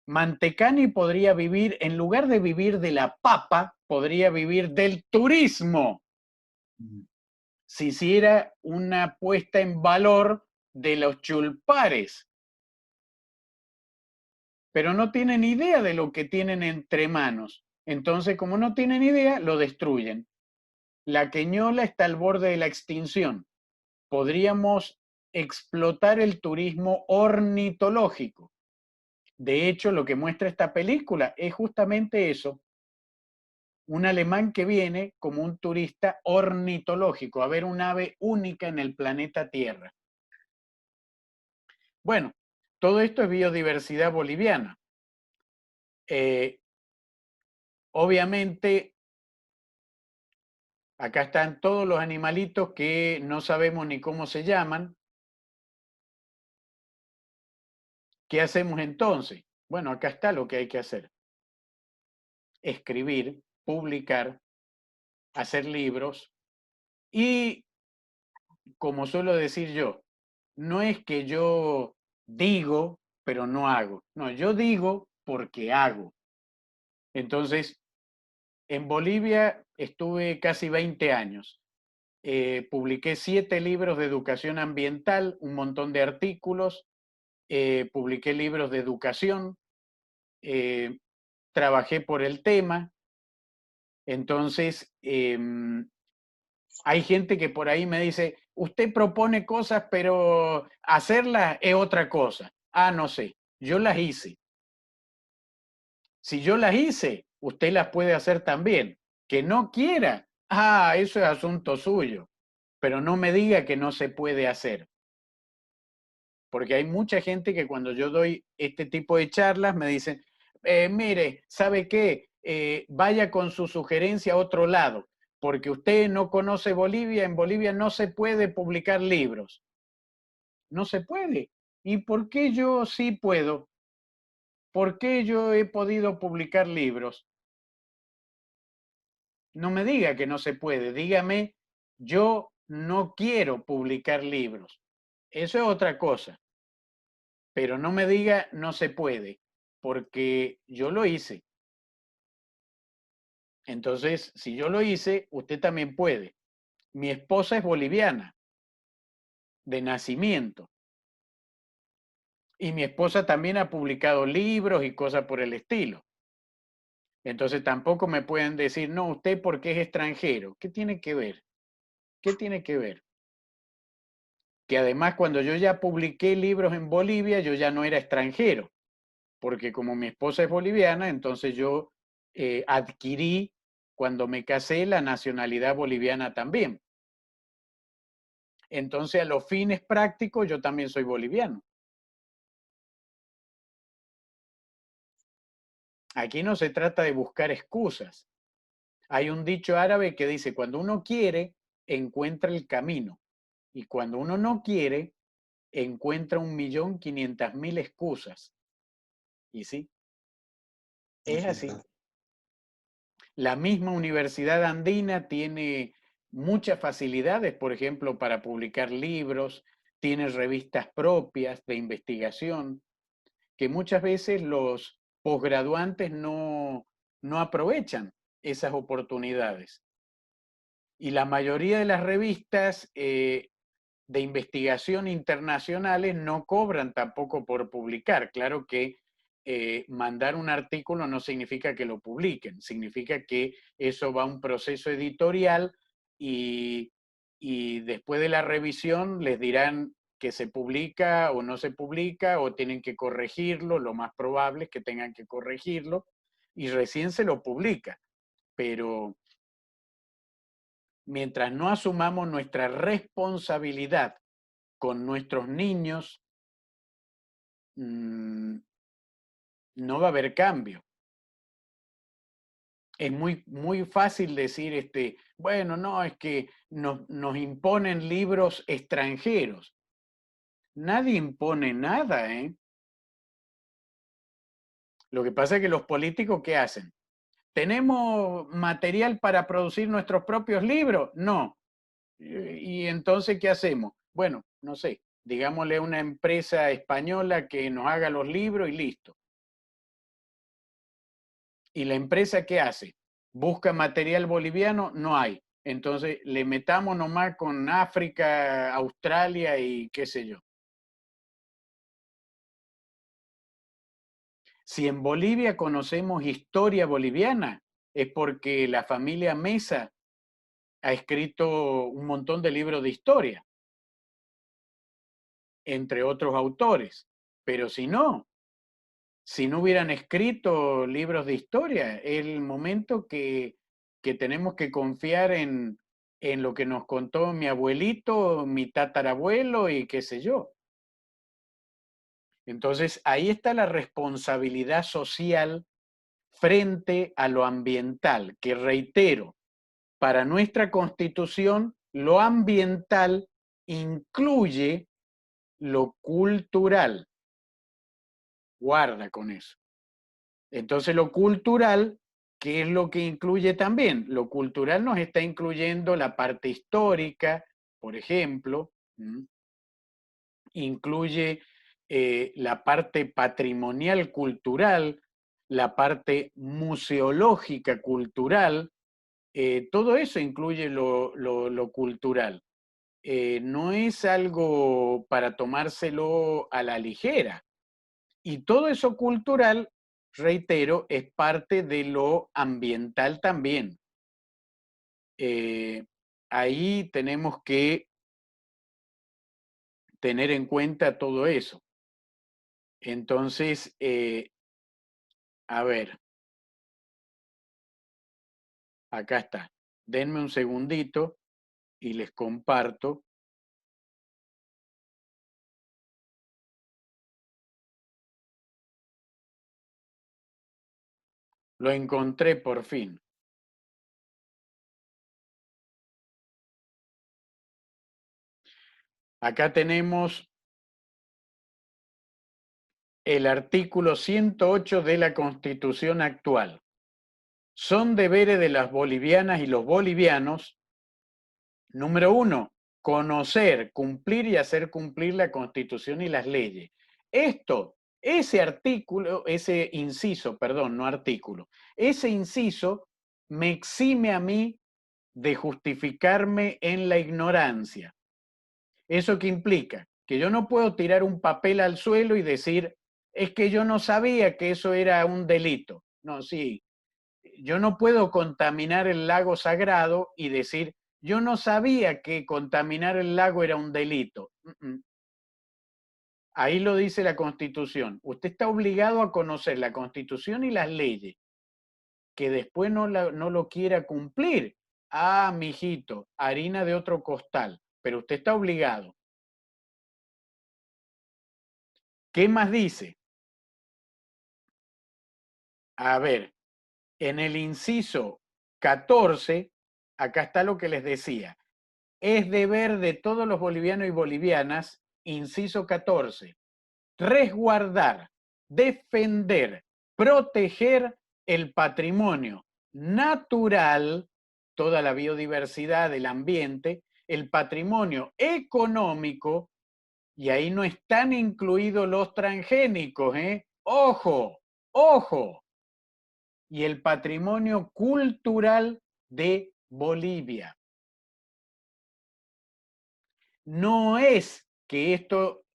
Mantecani podría vivir, en lugar de vivir de la papa, podría vivir del turismo. Si hiciera una puesta en valor de los chulpares. Pero no tienen idea de lo que tienen entre manos. Entonces, como no tienen idea, lo destruyen. La queñola está al borde de la extinción. Podríamos explotar el turismo ornitológico. De hecho, lo que muestra esta película es justamente eso. Un alemán que viene como un turista ornitológico a ver un ave única en el planeta Tierra. Bueno, todo esto es biodiversidad boliviana. Obviamente, acá están todos los animalitos que no sabemos ni cómo se llaman. ¿Qué hacemos entonces? Bueno, acá está lo que hay que hacer. Escribir, publicar, hacer libros y, como suelo decir yo, no es que yo digo, pero no hago. No, yo digo porque hago. Entonces, en Bolivia estuve casi 20 años. Publiqué 7 libros de educación ambiental, un montón de artículos, publiqué libros de educación, trabajé por el tema. Entonces, hay gente que por ahí me dice, usted propone cosas, pero hacerlas es otra cosa. Ah, no sé, yo las hice. Si yo las hice, usted las puede hacer también. Que no quiera, eso es asunto suyo. Pero no me diga que no se puede hacer. Porque hay mucha gente que cuando yo doy este tipo de charlas me dicen, mire, ¿sabe qué? Vaya con su sugerencia a otro lado, porque usted no conoce Bolivia, en Bolivia no se puede publicar libros. No se puede. ¿Y por qué yo sí puedo? ¿Por qué yo he podido publicar libros? No me diga que no se puede, dígame, yo no quiero publicar libros. Eso es otra cosa. Pero no me diga no se puede, porque yo lo hice. Entonces, si yo lo hice, usted también puede. Mi esposa es boliviana, de nacimiento. Y mi esposa también ha publicado libros y cosas por el estilo. Entonces tampoco me pueden decir, no, usted porque es extranjero. ¿Qué tiene que ver? ¿Qué tiene que ver? Que además cuando yo ya publiqué libros en Bolivia, yo ya no era extranjero. Porque como mi esposa es boliviana, entonces yo adquirí, cuando me casé, la nacionalidad boliviana también. Entonces, a los fines prácticos, yo también soy boliviano. Aquí no se trata de buscar excusas. Hay un dicho árabe que dice, cuando uno quiere, encuentra el camino. Y cuando uno no quiere, encuentra 1.500.000 excusas. Y sí, es así. La misma Universidad Andina tiene muchas facilidades, por ejemplo, para publicar libros, tiene revistas propias de investigación, que muchas veces los posgraduantes no aprovechan, esas oportunidades. Y la mayoría de las revistas de investigación internacionales no cobran tampoco por publicar. Claro que mandar un artículo no significa que lo publiquen, significa que eso va a un proceso editorial y después de la revisión les dirán que se publica o no se publica, o tienen que corregirlo, lo más probable es que tengan que corregirlo, y recién se lo publica. Pero mientras no asumamos nuestra responsabilidad con nuestros niños, no va a haber cambio. Es muy fácil decir, bueno, no, es que nos imponen libros extranjeros. Nadie impone nada, ¿eh? Lo que pasa es que los políticos, ¿qué hacen? ¿Tenemos material para producir nuestros propios libros? No. ¿Y entonces qué hacemos? Bueno, no sé, digámosle a una empresa española que nos haga los libros y listo. ¿Y la empresa qué hace? ¿Busca material boliviano? No hay. Entonces le metamos nomás con África, Australia y qué sé yo. Si en Bolivia conocemos historia boliviana, es porque la familia Mesa ha escrito un montón de libros de historia, entre otros autores. Pero si no hubieran escrito libros de historia, es el momento que tenemos que confiar en lo que nos contó mi abuelito, mi tatarabuelo y qué sé yo. Entonces, ahí está la responsabilidad social frente a lo ambiental, que reitero, para nuestra Constitución, lo ambiental incluye lo cultural. Guarda con eso. Entonces, lo cultural, ¿qué es lo que incluye también? Lo cultural nos está incluyendo la parte histórica, por ejemplo, incluye la parte patrimonial cultural, la parte museológica cultural, todo eso incluye lo cultural. No es algo para tomárselo a la ligera. Y todo eso cultural, reitero, es parte de lo ambiental también. Ahí tenemos que tener en cuenta todo eso. Entonces, a ver, acá está. Denme un segundito y les comparto. Lo encontré por fin. Acá tenemos el artículo 108 de la Constitución actual. Son deberes de las bolivianas y los bolivianos, número 1, conocer, cumplir y hacer cumplir la Constitución y las leyes. Ese artículo, ese inciso, perdón, no artículo, ese inciso me exime a mí de justificarme en la ignorancia. ¿Eso qué implica? Que yo no puedo tirar un papel al suelo y decir, es que yo no sabía que eso era un delito. No, sí. Yo no puedo contaminar el lago sagrado y decir, yo no sabía que contaminar el lago era un delito. Ahí lo dice la Constitución. Usted está obligado a conocer la Constitución y las leyes. Que después no lo quiera cumplir. Ah, mijito, harina de otro costal. Pero usted está obligado. ¿Qué más dice? A ver, en el inciso 14, acá está lo que les decía. Es deber de todos los bolivianos y bolivianas, inciso 14, resguardar, defender, proteger el patrimonio natural, toda la biodiversidad del ambiente, el patrimonio económico, y ahí no están incluidos los transgénicos, ¿eh? ¡Ojo! ¡Ojo! y el patrimonio cultural de Bolivia. No es que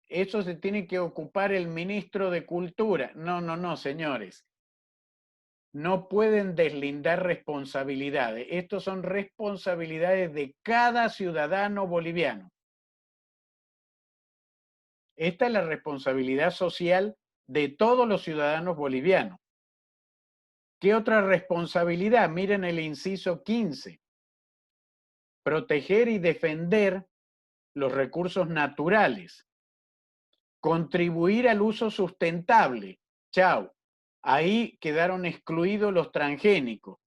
eso se tiene que ocupar el ministro de Cultura. No, no, no, señores. No pueden deslindar responsabilidades. Estos son responsabilidades de cada ciudadano boliviano. Esta es la responsabilidad social de todos los ciudadanos bolivianos. ¿Qué otra responsabilidad? Miren el inciso 15. Proteger y defender los recursos naturales. Contribuir al uso sustentable. Chao. Ahí quedaron excluidos los transgénicos.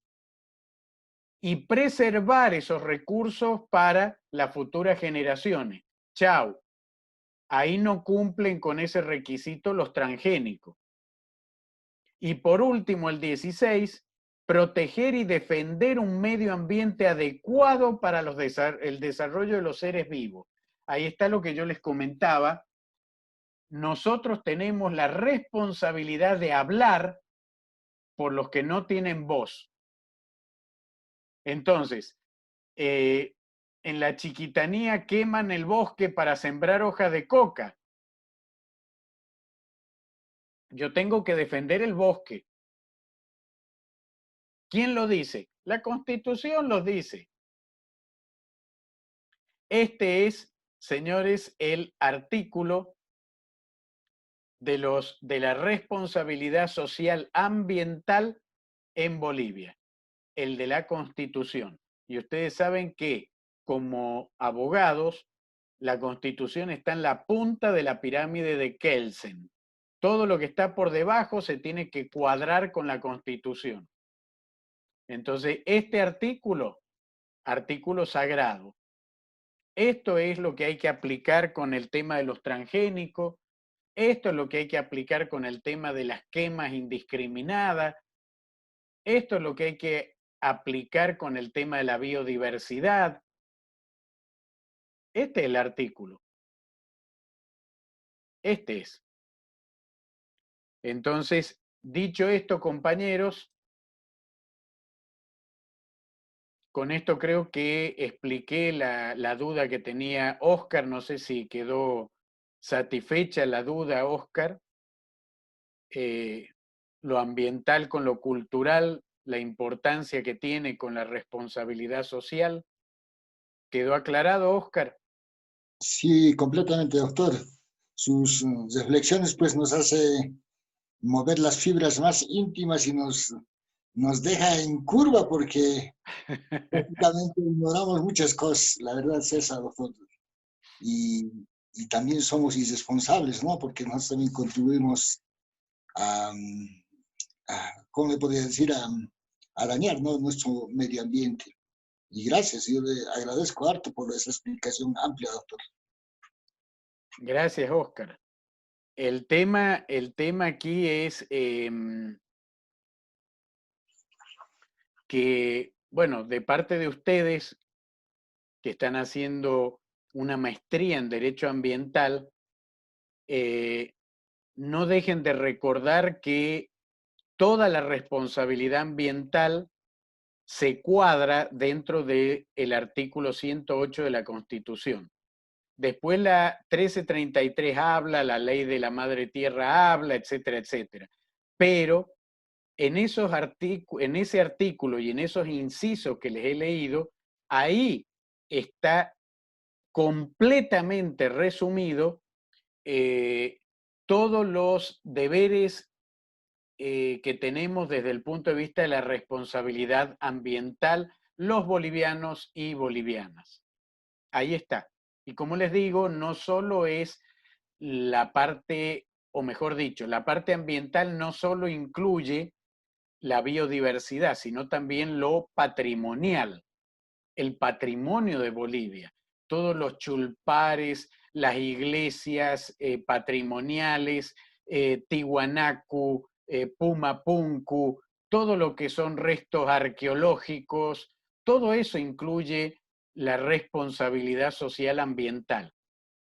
Y preservar esos recursos para las futuras generaciones. Chao. Ahí no cumplen con ese requisito los transgénicos. Y por último, el 16, proteger y defender un medio ambiente adecuado para el desarrollo de los seres vivos. Ahí está lo que yo les comentaba. Nosotros tenemos la responsabilidad de hablar por los que no tienen voz. Entonces, en la Chiquitanía queman el bosque para sembrar hojas de coca. Yo tengo que defender el bosque. ¿Quién lo dice? La Constitución lo dice. Este es, señores, el artículo de la responsabilidad social ambiental en Bolivia, el de la Constitución. Y ustedes saben que, como abogados, la Constitución está en la punta de la pirámide de Kelsen. Todo lo que está por debajo se tiene que cuadrar con la Constitución. Entonces, este artículo sagrado. Esto es lo que hay que aplicar con el tema de los transgénicos. Esto es lo que hay que aplicar con el tema de las quemas indiscriminadas. Esto es lo que hay que aplicar con el tema de la biodiversidad. Este es el artículo. Este es. Entonces, dicho esto, compañeros, con esto creo que expliqué la duda que tenía Óscar. No sé si quedó satisfecha la duda, Óscar. Lo ambiental con lo cultural, la importancia que tiene con la responsabilidad social. ¿Quedó aclarado, Óscar? Sí, completamente, doctor. Sus reflexiones pues nos hace mover las fibras más íntimas y nos deja en curva porque prácticamente ignoramos muchas cosas, la verdad es esa, doctor. Y también somos irresponsables, ¿no? Porque nosotros también contribuimos a ¿cómo le podría decir? A dañar, ¿no?, nuestro medio ambiente. Y gracias, yo le agradezco harto por esa explicación amplia, doctor. Gracias, Óscar. El tema aquí es que, bueno, de parte de ustedes que están haciendo una maestría en Derecho Ambiental, no dejen de recordar que toda la responsabilidad ambiental se cuadra dentro del artículo 108 de la Constitución. Después la 1333 habla, la ley de la madre tierra habla, etcétera, etcétera. Pero en ese artículo y en esos incisos que les he leído, ahí está completamente resumido todos los deberes que tenemos desde el punto de vista de la responsabilidad ambiental los bolivianos y bolivianas. Ahí está. Y como les digo, no solo es la parte, o mejor dicho, la parte ambiental no solo incluye la biodiversidad, sino también lo patrimonial, el patrimonio de Bolivia, todos los chulpares, las iglesias patrimoniales, Tiwanaku, Pumapunku, todo lo que son restos arqueológicos, todo eso incluye la responsabilidad social ambiental.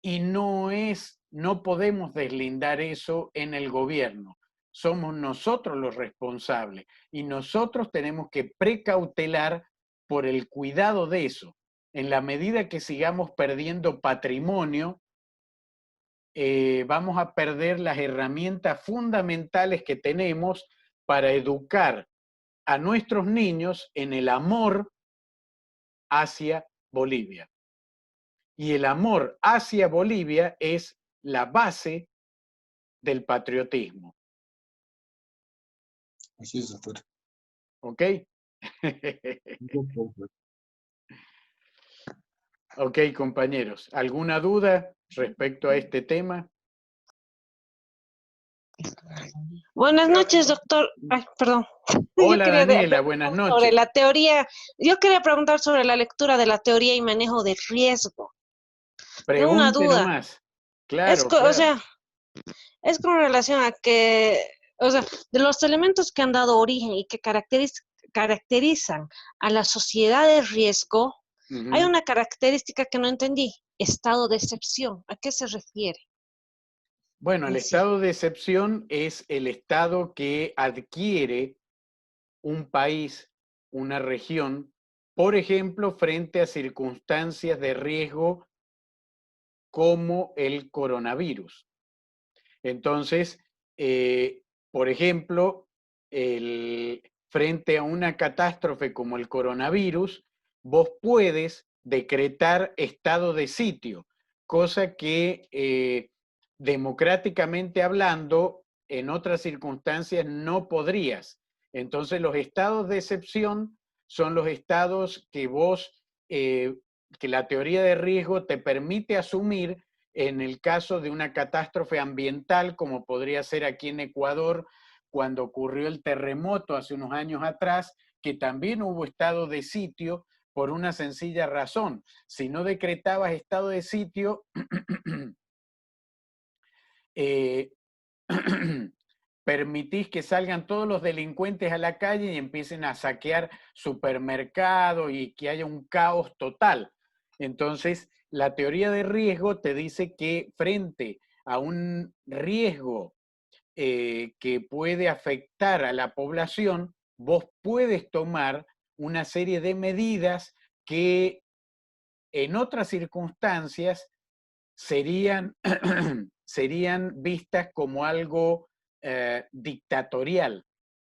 Y no podemos deslindar eso en el gobierno. somos nosotros los responsables y nosotros tenemos que precautelar por el cuidado de eso. En la medida que sigamos perdiendo patrimonio, vamos a perder las herramientas fundamentales que tenemos para educar a nuestros niños en el amor hacia Bolivia. Y el amor hacia Bolivia es la base del patriotismo. Así es, doctor. ¿Ok? Ok, compañeros. ¿Alguna duda respecto a este tema? Buenas noches, doctor. Ay, perdón. Hola, Daniela, preguntar buenas sobre noches. la teoría. Yo quería preguntar sobre la lectura de la teoría y manejo de riesgo. Tengo una Pregunte duda. nomás. Claro, O claro. sea, es con relación a que, o sea, de los elementos que han dado origen y que caracterizan a la sociedad de riesgo, hay una característica que no entendí, estado de excepción. ¿A qué se refiere? Bueno, el estado de excepción es el estado que adquiere un país, una región, por ejemplo, frente a circunstancias de riesgo como el coronavirus. Entonces, por ejemplo, frente a una catástrofe como el coronavirus, vos puedes decretar estado de sitio, cosa que democráticamente hablando, en otras circunstancias no podrías. Entonces, los estados de excepción son los estados que que la teoría de riesgo te permite asumir en el caso de una catástrofe ambiental, como podría ser aquí en Ecuador, cuando ocurrió el terremoto hace unos años atrás, que también hubo estado de sitio por una sencilla razón. Si no decretabas estado de sitio, permitís que salgan todos los delincuentes a la calle y empiecen a saquear supermercados y que haya un caos total. Entonces, la teoría de riesgo te dice que frente a un riesgo que puede afectar a la población, vos puedes tomar una serie de medidas que en otras circunstancias serían, serían vistas como algo dictatorial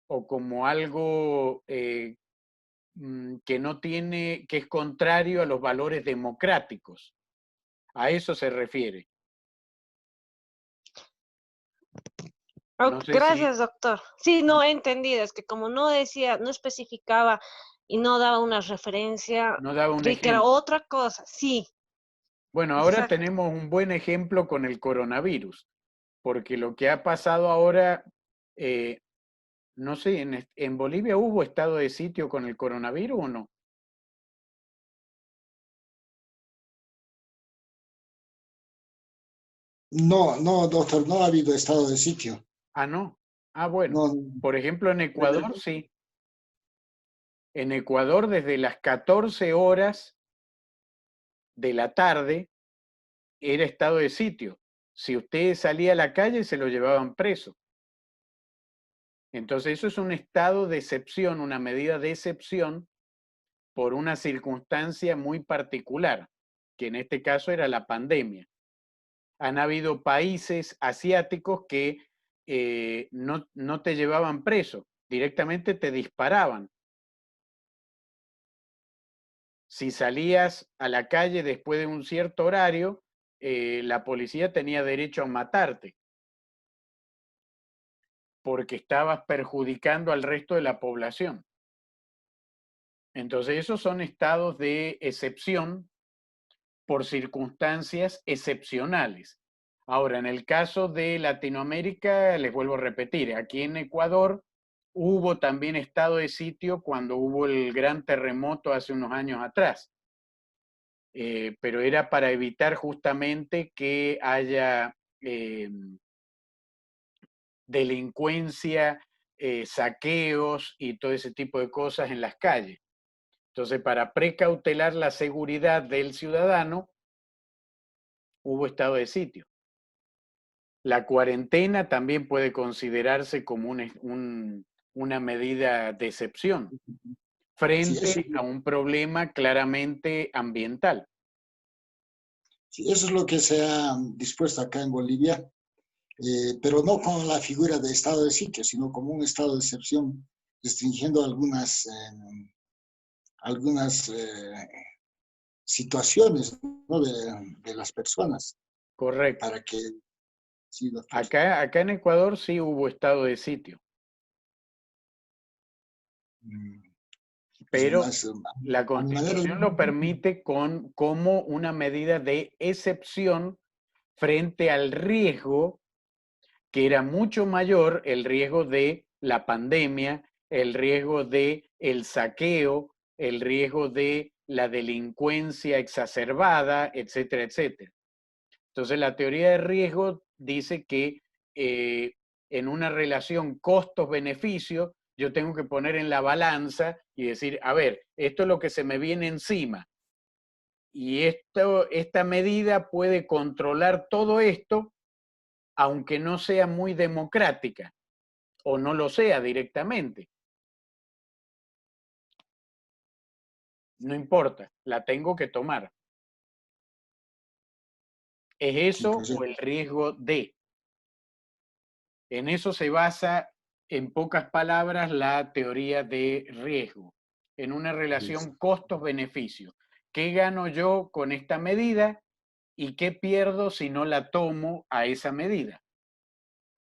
o como algo que no tiene, que es contrario a los valores democráticos. A eso se refiere. No sé Gracias, doctor. Sí, no he entendido. Es que como no decía, no especificaba y no daba una referencia, no daba un creí que era ejemplo. otra cosa. Sí. Bueno, ahora Exacto. tenemos un buen ejemplo con el coronavirus, porque lo que ha pasado ahora, no sé, ¿en Bolivia hubo estado de sitio con el coronavirus o no? No, no, doctor, no ha habido estado de sitio. Ah, no. Ah, bueno. No, Por ejemplo, en Ecuador sí. En Ecuador, desde las 14 horas de la tarde, era estado de sitio. Si usted salía a la calle, se lo llevaban preso. Entonces, eso es un estado de excepción, una medida de excepción por una circunstancia muy particular, que en este caso era la pandemia. Han habido países asiáticos que no te llevaban preso, directamente te disparaban. Si salías a la calle después de un cierto horario, la policía tenía derecho a matarte porque estabas perjudicando al resto de la población. Entonces, esos son estados de excepción por circunstancias excepcionales. Ahora, en el caso de Latinoamérica, les vuelvo a repetir, aquí en Ecuador hubo también estado de sitio cuando hubo el gran terremoto hace unos años atrás. Pero era para evitar justamente que haya delincuencia, saqueos y todo ese tipo de cosas en las calles. Entonces, para precautelar la seguridad del ciudadano, hubo estado de sitio. La cuarentena también puede considerarse como una medida de excepción frente a un problema claramente ambiental. Sí, eso es lo que se ha dispuesto acá en Bolivia, pero no con la figura de estado de sitio, sino como un estado de excepción, restringiendo algunas situaciones, ¿no? de las personas. Correcto. Para que, sí, doctor. Acá en Ecuador sí hubo estado de sitio. Pero la Constitución lo permite como una medida de excepción frente al riesgo, que era mucho mayor, el riesgo de la pandemia, el riesgo de el saqueo, el riesgo de la delincuencia exacerbada, etcétera, etcétera. Entonces, la teoría de riesgo dice que en una relación costos-beneficios, yo tengo que poner en la balanza y decir, a ver, esto es lo que se me viene encima. Y esta medida puede controlar todo esto, aunque no sea muy democrática o no lo sea directamente. No importa, la tengo que tomar. ¿Es eso o el riesgo de? En eso se basa, en pocas palabras, la teoría de riesgo, en una relación costos-beneficios. ¿Qué gano yo con esta medida y qué pierdo si no la tomo a esa medida?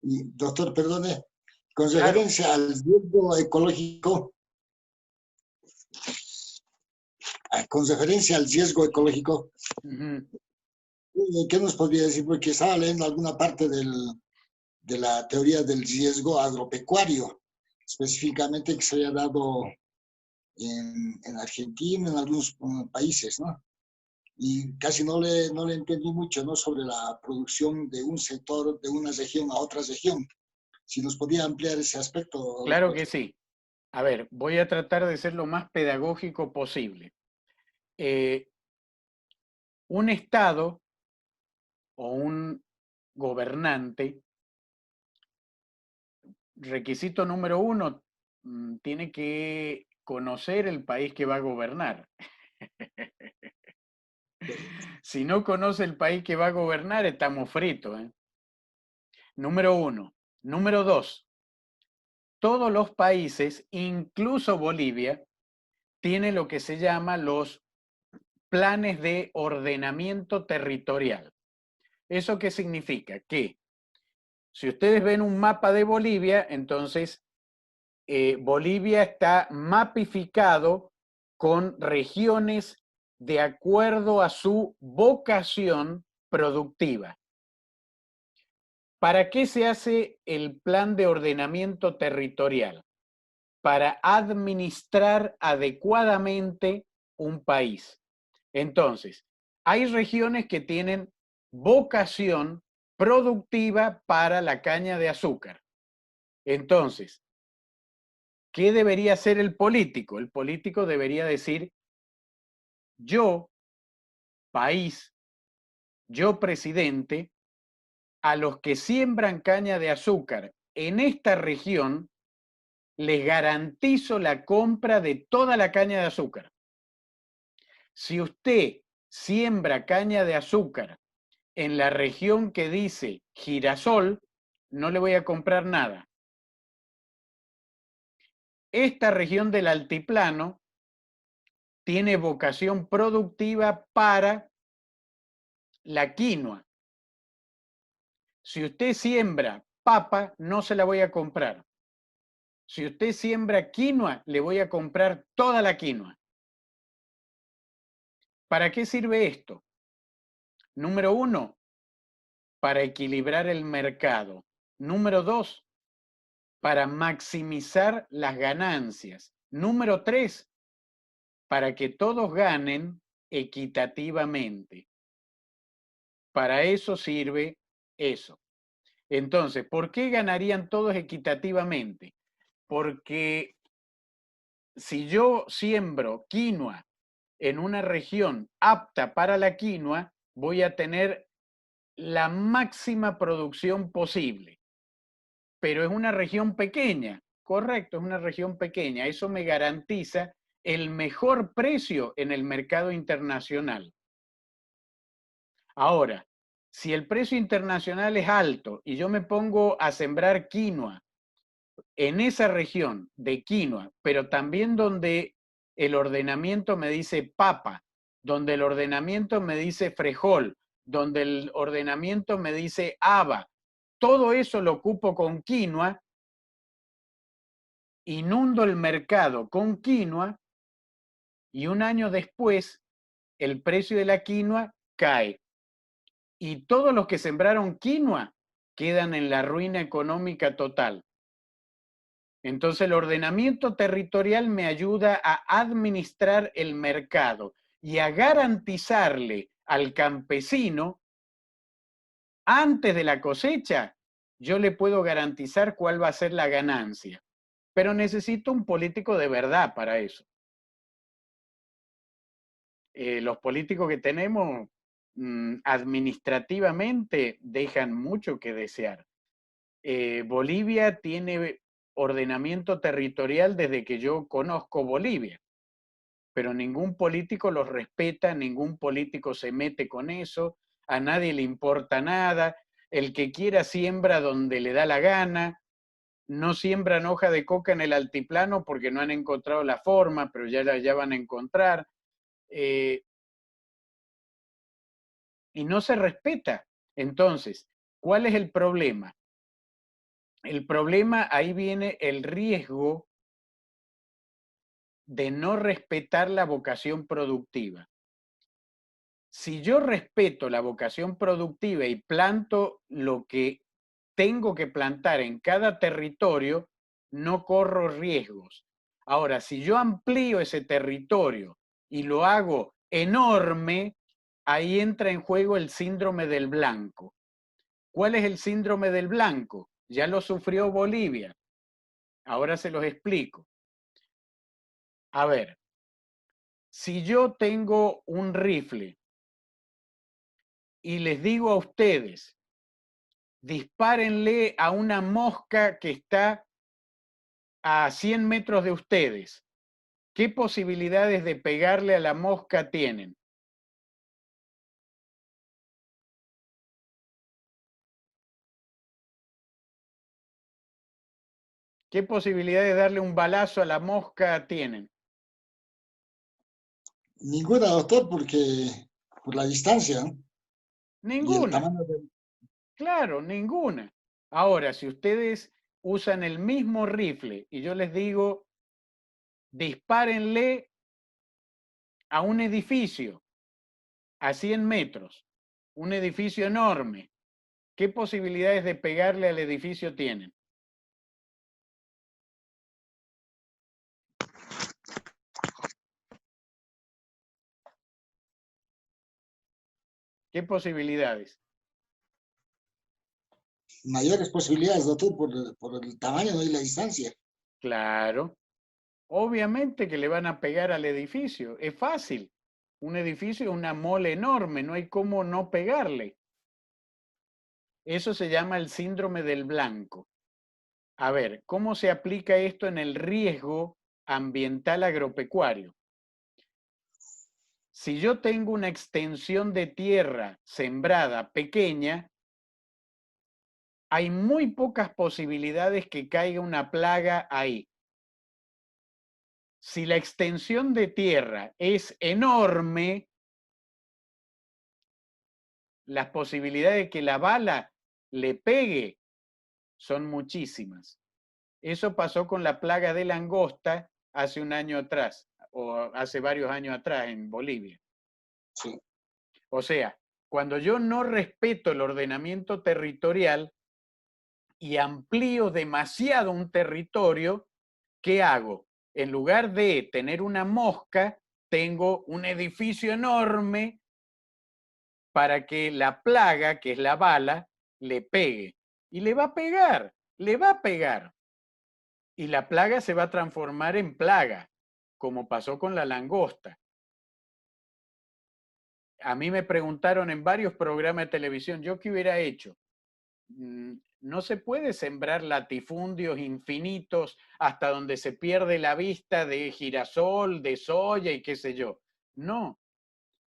Y, doctor, perdone, con referencia al riesgo ecológico, ¿qué nos podría decir? Porque estaba leyendo alguna parte de la teoría del riesgo agropecuario, específicamente que se había dado en Argentina, en algunos países, ¿no? Y casi no le entendí mucho, ¿no? Sobre la producción de un sector, de una región a otra región. Si nos podía ampliar ese aspecto. Claro que sí. A ver, voy a tratar de ser lo más pedagógico posible. Un Estado o un gobernante, requisito número uno, tiene que conocer el país que va a gobernar. Si no conoce el país que va a gobernar, estamos fritos, ¿eh? Número uno. Número dos, todos los países, incluso Bolivia, tiene lo que se llama los planes de ordenamiento territorial. ¿Eso qué significa? Que si ustedes ven un mapa de Bolivia, entonces Bolivia está mapificado con regiones de acuerdo a su vocación productiva. ¿Para qué se hace el plan de ordenamiento territorial? Para administrar adecuadamente un país. Entonces, hay regiones que tienen vocación productiva para la caña de azúcar. Entonces, ¿qué debería hacer el político? El político debería decir, yo, país, yo, presidente, a los que siembran caña de azúcar en esta región, les garantizo la compra de toda la caña de azúcar. Si usted siembra caña de azúcar en la región que dice girasol, no le voy a comprar nada. Esta región del altiplano tiene vocación productiva para la quinoa. Si usted siembra papa, no se la voy a comprar. Si usted siembra quinoa, le voy a comprar toda la quinoa. ¿Para qué sirve esto? Número uno, para equilibrar el mercado. Número dos, para maximizar las ganancias. Número tres, para que todos ganen equitativamente. Para eso sirve eso. Entonces, ¿por qué ganarían todos equitativamente? Porque si yo siembro quinoa en una región apta para la quinoa, voy a tener la máxima producción posible, pero es una región pequeña, correcto, es una región pequeña, eso me garantiza el mejor precio en el mercado internacional. Ahora, si el precio internacional es alto y yo me pongo a sembrar quinoa en esa región de quinoa, pero también donde el ordenamiento me dice papa, donde el ordenamiento me dice frijol, donde el ordenamiento me dice haba, todo eso lo ocupo con quinoa, inundo el mercado con quinoa y un año después el precio de la quinoa cae. Y todos los que sembraron quinoa quedan en la ruina económica total. Entonces el ordenamiento territorial me ayuda a administrar el mercado y a garantizarle al campesino, antes de la cosecha, yo le puedo garantizar cuál va a ser la ganancia. Pero necesito un político de verdad para eso. Los políticos que tenemos administrativamente dejan mucho que desear. Bolivia tiene ordenamiento territorial desde que yo conozco Bolivia, pero ningún político los respeta, ningún político se mete con eso, a nadie le importa nada, el que quiera siembra donde le da la gana, no siembran hoja de coca en el altiplano porque no han encontrado la forma, pero ya van a encontrar. Y no se respeta. Entonces, ¿cuál es el problema? El problema, ahí viene el riesgo de no respetar la vocación productiva. Si yo respeto la vocación productiva y planto lo que tengo que plantar en cada territorio, no corro riesgos. Ahora, si yo amplío ese territorio y lo hago enorme, ahí entra en juego el síndrome del blanco. ¿Cuál es el síndrome del blanco? Ya lo sufrió Bolivia. Ahora se los explico. A ver, si yo tengo un rifle y les digo a ustedes, dispárenle a una mosca que está a 100 metros de ustedes, ¿qué posibilidades de pegarle a la mosca tienen? ¿Qué posibilidades de darle un balazo a la mosca tienen? Ninguna, doctor, porque por la distancia. Ninguna. Y el tamaño del... Claro, ninguna. Ahora, si ustedes usan el mismo rifle y yo les digo, dispárenle a un edificio a 100 metros, un edificio enorme, ¿qué posibilidades de pegarle al edificio tienen? ¿Qué posibilidades? Mayores posibilidades, doctor, por el tamaño y la distancia. Claro. Obviamente que le van a pegar al edificio. Es fácil. Un edificio es una mole enorme, no hay cómo no pegarle. Eso se llama el síndrome del blanco. A ver, ¿cómo se aplica esto en el riesgo ambiental agropecuario? Si yo tengo una extensión de tierra sembrada pequeña, hay muy pocas posibilidades que caiga una plaga ahí. Si la extensión de tierra es enorme, las posibilidades de que la bala le pegue son muchísimas. Eso pasó con la plaga de langosta hace un año atrás, o hace varios años atrás en Bolivia. Sí. O sea, cuando yo no respeto el ordenamiento territorial y amplío demasiado un territorio, ¿qué hago? En lugar de tener una mosca, tengo un edificio enorme para que la plaga, que es la bala, le pegue. Y le va a pegar, le va a pegar. Y la plaga se va a transformar en plaga, como pasó con la langosta. a mí me preguntaron en varios programas de televisión, ¿yo qué hubiera hecho? No se puede sembrar latifundios infinitos hasta donde se pierde la vista de girasol, de soya y qué sé yo. No,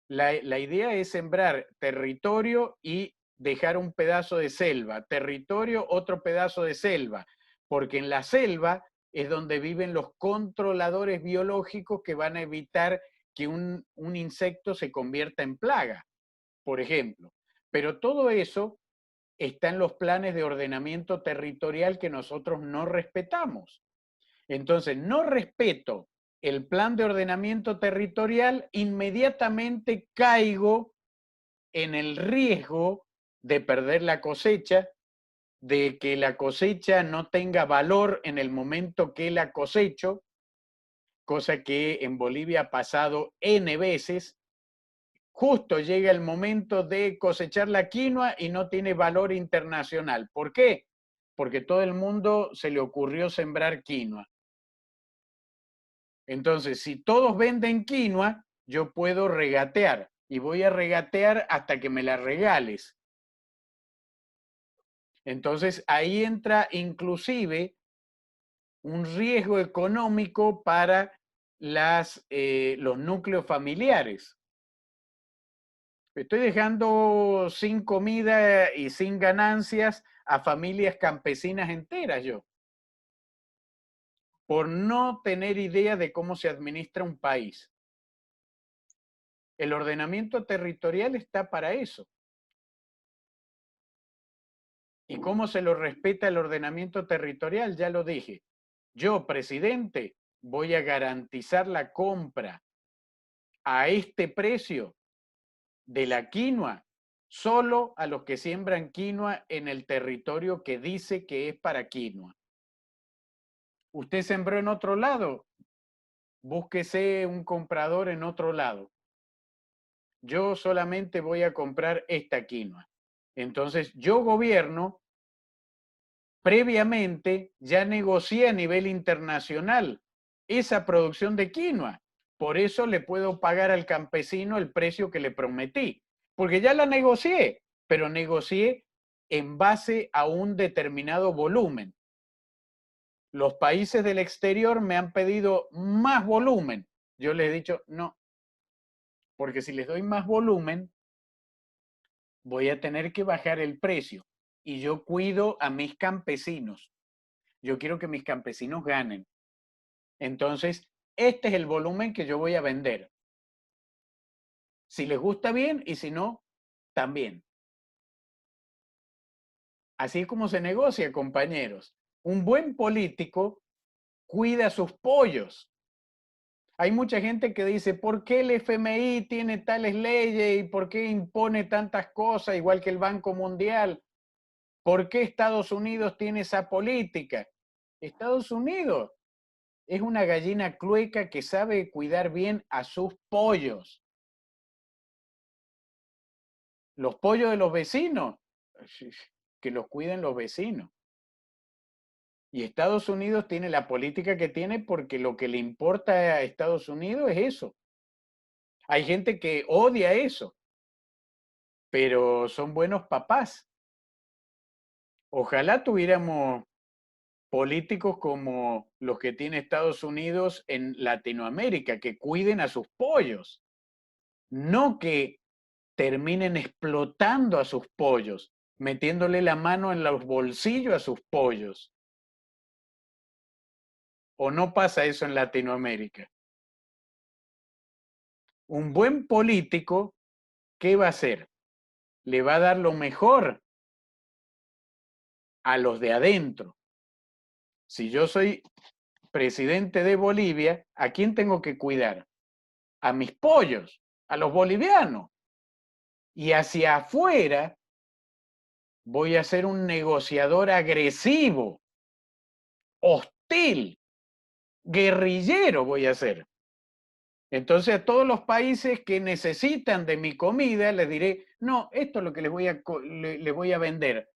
la idea es sembrar territorio y dejar un pedazo de selva, territorio, otro pedazo de selva, porque en la selva es donde viven los controladores biológicos que van a evitar que un insecto se convierta en plaga, por ejemplo. Pero todo eso está en los planes de ordenamiento territorial que nosotros no respetamos. Entonces, no respeto el plan de ordenamiento territorial, inmediatamente caigo en el riesgo de perder la cosecha, de que la cosecha no tenga valor en el momento que la cosecho, cosa que en Bolivia ha pasado N veces. Justo llega el momento de cosechar la quinoa y no tiene valor internacional. ¿Por qué? Porque todo el mundo se le ocurrió sembrar quinoa. Entonces, si todos venden quinoa, yo puedo regatear y voy a regatear hasta que me la regales. Entonces, ahí entra inclusive un riesgo económico para los núcleos familiares. Estoy dejando sin comida y sin ganancias a familias campesinas enteras yo, por no tener idea de cómo se administra un país. El ordenamiento territorial está para eso. ¿Y cómo se lo respeta el ordenamiento territorial? Ya lo dije. Yo, presidente, voy a garantizar la compra a este precio de la quinoa solo a los que siembran quinoa en el territorio que dice que es para quinoa. Usted sembró en otro lado, búsquese un comprador en otro lado. Yo solamente voy a comprar esta quinoa. Entonces, yo gobierno, previamente ya negocié a nivel internacional esa producción de quinoa. Por eso le puedo pagar al campesino el precio que le prometí, porque ya la negocié, pero negocié en base a un determinado volumen. Los países del exterior me han pedido más volumen. Yo les he dicho, no, porque si les doy más volumen, voy a tener que bajar el precio. Y yo cuido a mis campesinos. Yo quiero que mis campesinos ganen. Entonces, este es el volumen que yo voy a vender. Si les gusta bien y si no, también. Así es como se negocia, compañeros. Un buen político cuida sus pollos. Hay mucha gente que dice, ¿por qué el FMI tiene tales leyes y por qué impone tantas cosas, igual que el Banco Mundial? ¿Por qué Estados Unidos tiene esa política? Estados Unidos es una gallina clueca que sabe cuidar bien a sus pollos. Los pollos de los vecinos, que los cuiden los vecinos. Y Estados Unidos tiene la política que tiene porque lo que le importa a Estados Unidos es eso. Hay gente que odia eso, pero son buenos papás. Ojalá tuviéramos políticos como los que tiene Estados Unidos en Latinoamérica, que cuiden a sus pollos, no que terminen explotando a sus pollos, metiéndole la mano en los bolsillos a sus pollos. ¿O no pasa eso en Latinoamérica? Un buen político, ¿qué va a hacer? Le va a dar lo mejor a los de adentro. Si yo soy presidente de Bolivia, ¿a quién tengo que cuidar? A mis pollos, a los bolivianos. Y hacia afuera voy a ser un negociador agresivo, hostil, guerrillero voy a ser. Entonces a todos los países que necesitan de mi comida les diré, no, esto es lo que les voy a vender,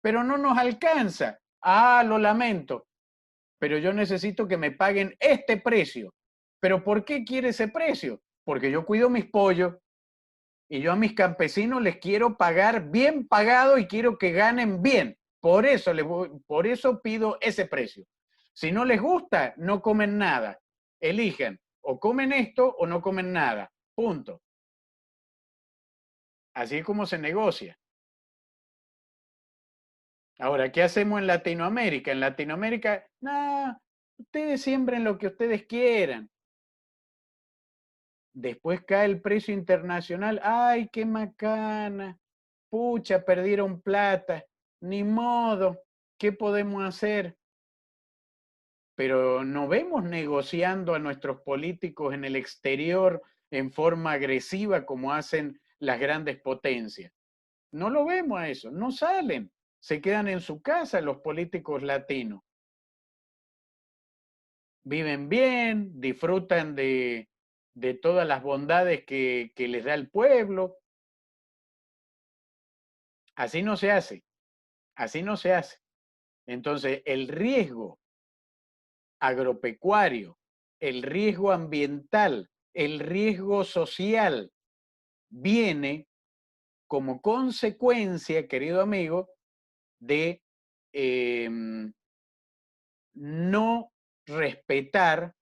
pero no nos alcanza. Ah, lo lamento, pero yo necesito que me paguen este precio. ¿Pero por qué quiere ese precio? Porque yo cuido mis pollos. Y yo a mis campesinos les quiero pagar bien pagado y quiero que ganen bien. Por eso pido ese precio. Si no les gusta, no comen nada. Eligen, o comen esto o no comen nada. Punto. Así es como se negocia. Ahora, ¿qué hacemos en Latinoamérica? En Latinoamérica, no, ustedes siembren lo que ustedes quieran. Después cae el precio internacional. ¡Ay, qué macana! Pucha, perdieron plata. Ni modo. ¿Qué podemos hacer? Pero no vemos negociando a nuestros políticos en el exterior en forma agresiva como hacen las grandes potencias. No lo vemos a eso. No salen. Se quedan en su casa los políticos latinos. Viven bien, disfrutan de todas las bondades que les da el pueblo. Así no se hace. Así no se hace. Entonces, el riesgo agropecuario, el riesgo ambiental, el riesgo social viene como consecuencia, querido amigo, de no respetar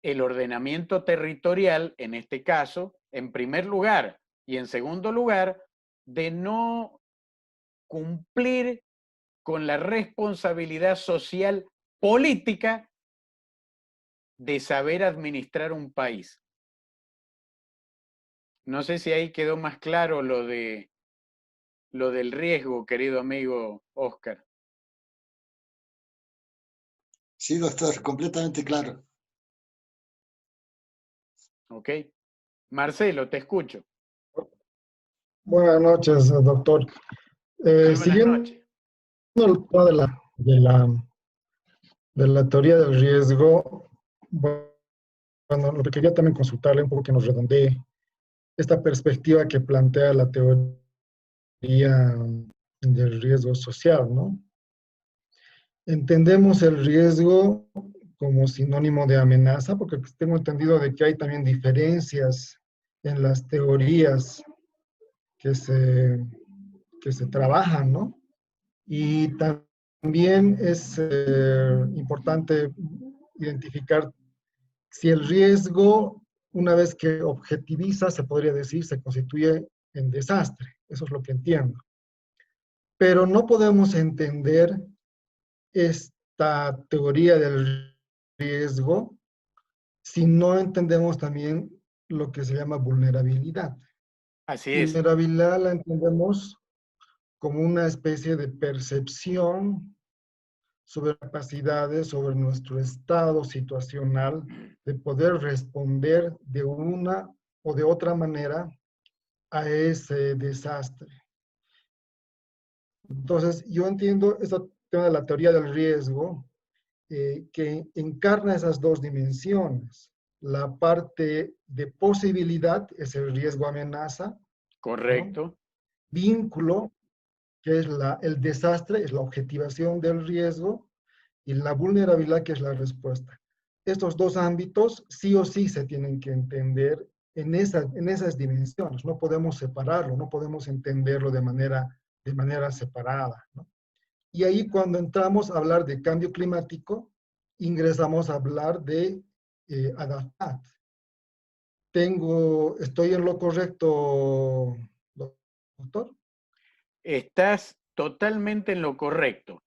el ordenamiento territorial, en este caso, en primer lugar, y en segundo lugar, de no cumplir con la responsabilidad social política de saber administrar un país. No sé si ahí quedó más claro lo del riesgo, querido amigo Oscar. Sí, doctor, completamente claro. Ok. Marcelo, te escucho. Buenas noches, doctor. Buenas Siguiendo noches. el tema de la teoría del riesgo, bueno, lo que quería también consultarle un poco que nos redondee esta perspectiva que plantea la teoría del riesgo social, ¿no? Entendemos el riesgo como sinónimo de amenaza, porque tengo entendido de que hay también diferencias en las teorías que se trabajan, ¿no? Y también es importante identificar si el riesgo, una vez que objetiviza, se podría decir, se constituye en desastre. Eso es lo que entiendo. Pero no podemos entender esta teoría del riesgo si no entendemos también lo que se llama vulnerabilidad. Así es. Vulnerabilidad la entendemos como una especie de percepción sobre capacidades, sobre nuestro estado situacional, de poder responder de una o de otra manera a ese desastre. Entonces, yo entiendo este tema de la teoría del riesgo, que encarna esas dos dimensiones. La parte de posibilidad es el riesgo amenaza. Correcto. ¿No? Vínculo, que es el desastre, es la objetivación del riesgo, y la vulnerabilidad, que es la respuesta. Estos dos ámbitos sí o sí se tienen que entender en esas dimensiones. No podemos separarlo, no podemos entenderlo de manera separada, ¿no? Y ahí cuando entramos a hablar de cambio climático, ingresamos a hablar de adaptar. ¿Estoy en lo correcto, doctor? Estás totalmente en lo correcto.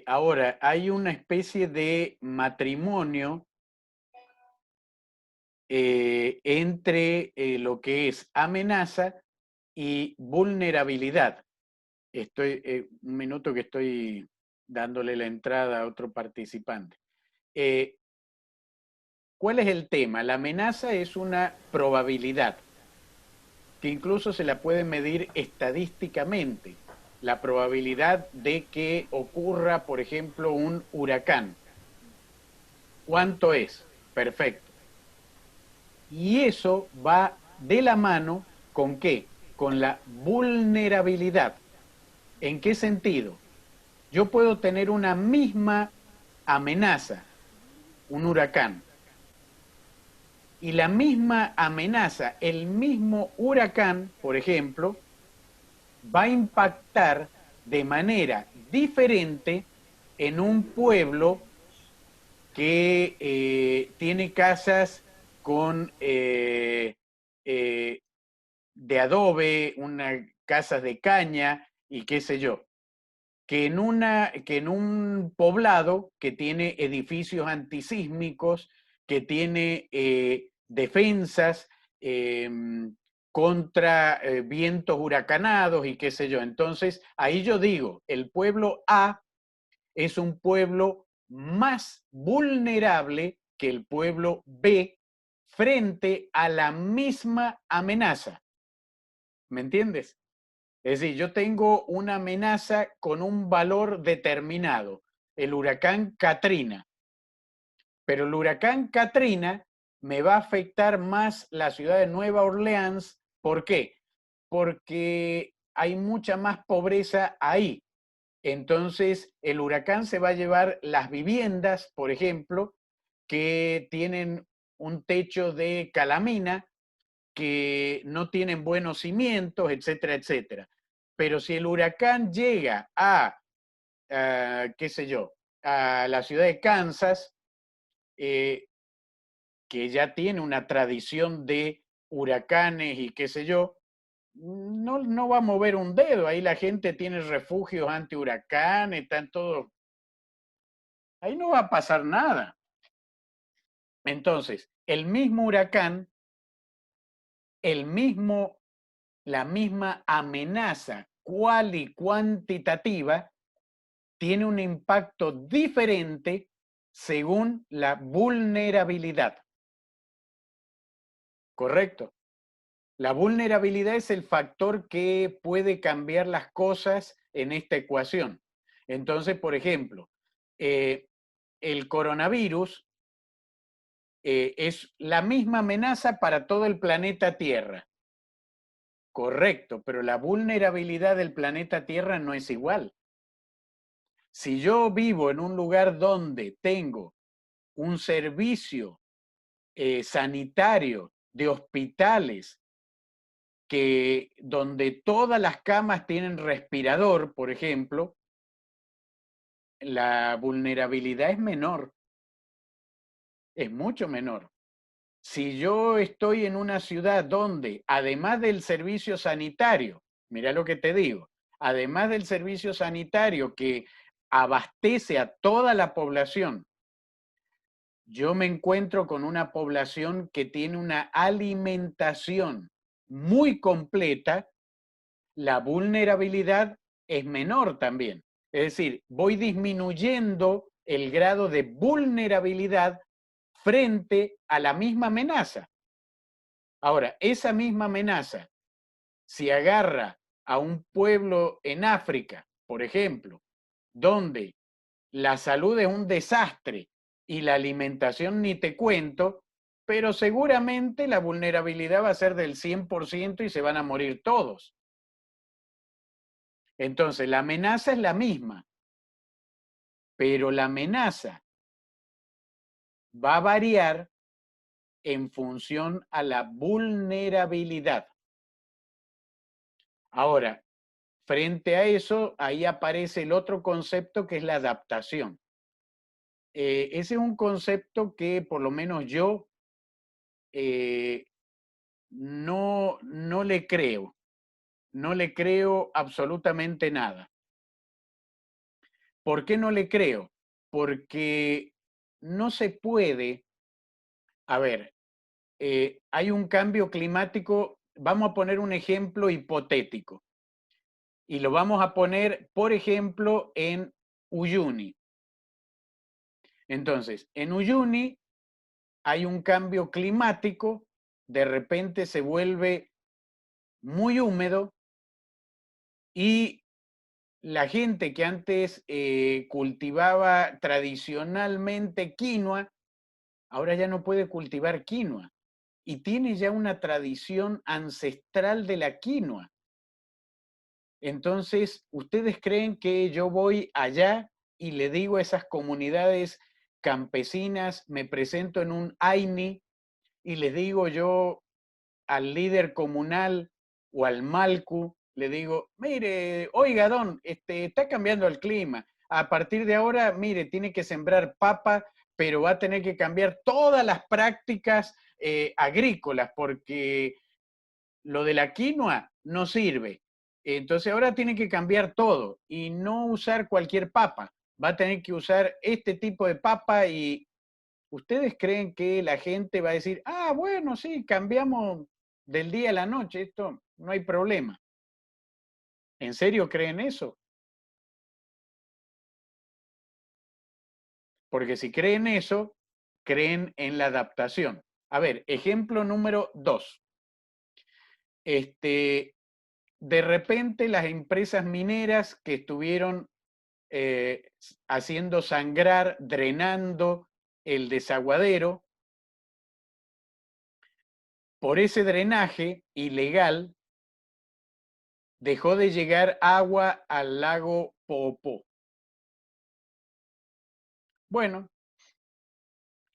Ahora, hay una especie de matrimonio entre lo que es amenaza y vulnerabilidad. Un minuto que estoy dándole la entrada a otro participante. ¿Cuál es el tema? La amenaza es una probabilidad que incluso se la puede medir estadísticamente. La probabilidad de que ocurra, por ejemplo, un huracán. ¿Cuánto es? Perfecto. Y eso va de la mano ¿con qué? Con la vulnerabilidad. ¿En qué sentido? Yo puedo tener una misma amenaza, un huracán, Y la misma amenaza, el mismo huracán, por ejemplo, va a impactar de manera diferente en un pueblo que tiene casas con de adobe, casas de caña y qué sé yo, que en un poblado que tiene edificios antisísmicos, que tiene defensas contra vientos huracanados y qué sé yo. Entonces, ahí yo digo, el pueblo A es un pueblo más vulnerable que el pueblo B frente a la misma amenaza. ¿Me entiendes? Es decir, yo tengo una amenaza con un valor determinado, el huracán Katrina. Pero el huracán Katrina me va a afectar más la ciudad de Nueva Orleans. ¿Por qué? Porque hay mucha más pobreza ahí. Entonces, el huracán se va a llevar las viviendas, por ejemplo, que tienen un techo de calamina, que no tienen buenos cimientos, etcétera, etcétera. Pero si el huracán llega qué sé yo, a la ciudad de Kansas, que ya tiene una tradición de huracanes y qué sé yo, no va a mover un dedo. Ahí la gente tiene refugios anti-huracanes, están todos. Ahí no va a pasar nada. Entonces, el mismo huracán, la misma amenaza cual y cuantitativa tiene un impacto diferente según la vulnerabilidad. ¿Correcto? La vulnerabilidad es el factor que puede cambiar las cosas en esta ecuación. Entonces, por ejemplo, el coronavirus es la misma amenaza para todo el planeta Tierra. Correcto, pero la vulnerabilidad del planeta Tierra no es igual. Si yo vivo en un lugar donde tengo un servicio sanitario de hospitales, donde todas las camas tienen respirador, por ejemplo, la vulnerabilidad es menor, es mucho menor. Si yo estoy en una ciudad donde, además del servicio sanitario, mira lo que te digo, además del servicio sanitario que abastece a toda la población, yo me encuentro con una población que tiene una alimentación muy completa, la vulnerabilidad es menor también. Es decir, voy disminuyendo el grado de vulnerabilidad frente a la misma amenaza. Ahora, esa misma amenaza, si agarra a un pueblo en África, por ejemplo, donde la salud es un desastre y la alimentación ni te cuento, pero seguramente la vulnerabilidad va a ser del 100% y se van a morir todos. Entonces, la amenaza es la misma, pero la amenaza va a variar en función a la vulnerabilidad. Ahora, frente a eso, ahí aparece el otro concepto que es la adaptación. Ese es un concepto que por lo menos yo no le creo. No le creo absolutamente nada. ¿Por qué no le creo? Porque no se puede. A ver, hay un cambio climático. Vamos a poner un ejemplo hipotético. Y lo vamos a poner, por ejemplo, en Uyuni. Entonces, en Uyuni hay un cambio climático, de repente se vuelve muy húmedo y la gente que antes cultivaba tradicionalmente quinoa, ahora ya no puede cultivar quinoa y tiene ya una tradición ancestral de la quinoa. Entonces, ¿ustedes creen que yo voy allá y le digo a esas comunidades campesinas, me presento en un AINI y les digo yo al líder comunal o al Malcu, le digo, mire, oiga, don, está cambiando el clima. A partir de ahora, mire, tiene que sembrar papa, pero va a tener que cambiar todas las prácticas agrícolas, porque lo de la quinoa no sirve. Entonces ahora tiene que cambiar todo y no usar cualquier papa. Va a tener que usar este tipo de papa y ¿ustedes creen que la gente va a decir, ah, bueno, sí, cambiamos del día a la noche, esto no hay problema? ¿En serio creen eso? Porque si creen eso, creen en la adaptación. A ver, ejemplo número 2. De repente las empresas mineras que estuvieron haciendo sangrar, drenando el desaguadero, por ese drenaje ilegal dejó de llegar agua al lago Poopó. Bueno,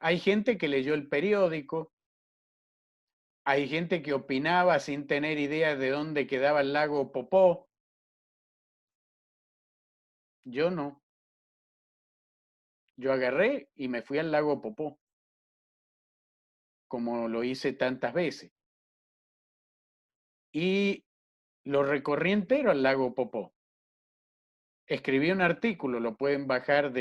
hay gente que leyó el periódico, hay gente que opinaba sin tener idea de dónde quedaba el lago Popó. Yo no. Yo agarré y me fui al lago Popó, como lo hice tantas veces. Y lo recorrí entero al lago Popó. Escribí un artículo, lo pueden bajar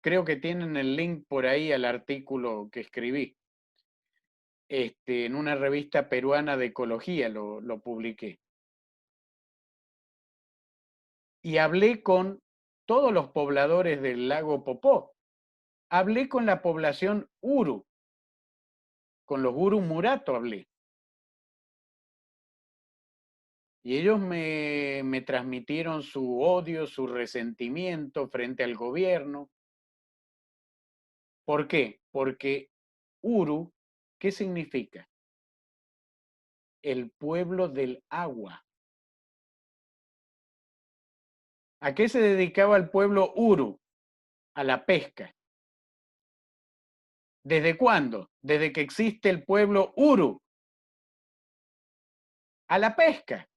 creo que tienen el link por ahí al artículo que escribí. En una revista peruana de ecología lo publiqué. Y hablé con todos los pobladores del lago Popó. Hablé con la población Uru, con los Uru Murato hablé. Y ellos me transmitieron su odio, su resentimiento frente al gobierno. ¿Por qué? Porque Uru, ¿qué significa? El pueblo del agua. ¿A qué se dedicaba el pueblo Uru? A la pesca. ¿Desde cuándo? Desde que existe el pueblo Uru. A la pesca.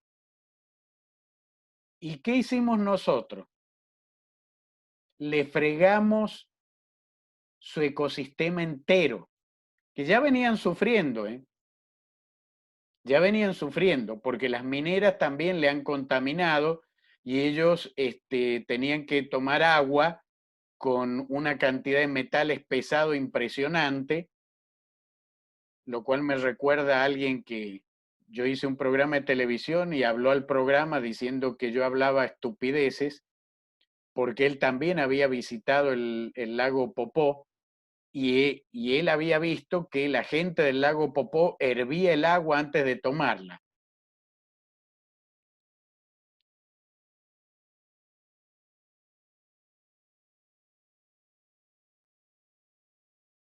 ¿Y qué hicimos nosotros? Le fregamos su ecosistema entero, que ya venían sufriendo, ya venían sufriendo, porque las mineras también le han contaminado y ellos tenían que tomar agua con una cantidad de metales pesados impresionante, lo cual me recuerda a alguien que yo hice un programa de televisión y habló al programa diciendo que yo hablaba estupideces, porque él también había visitado el lago Popó y él había visto que la gente del lago Popó hervía el agua antes de tomarla.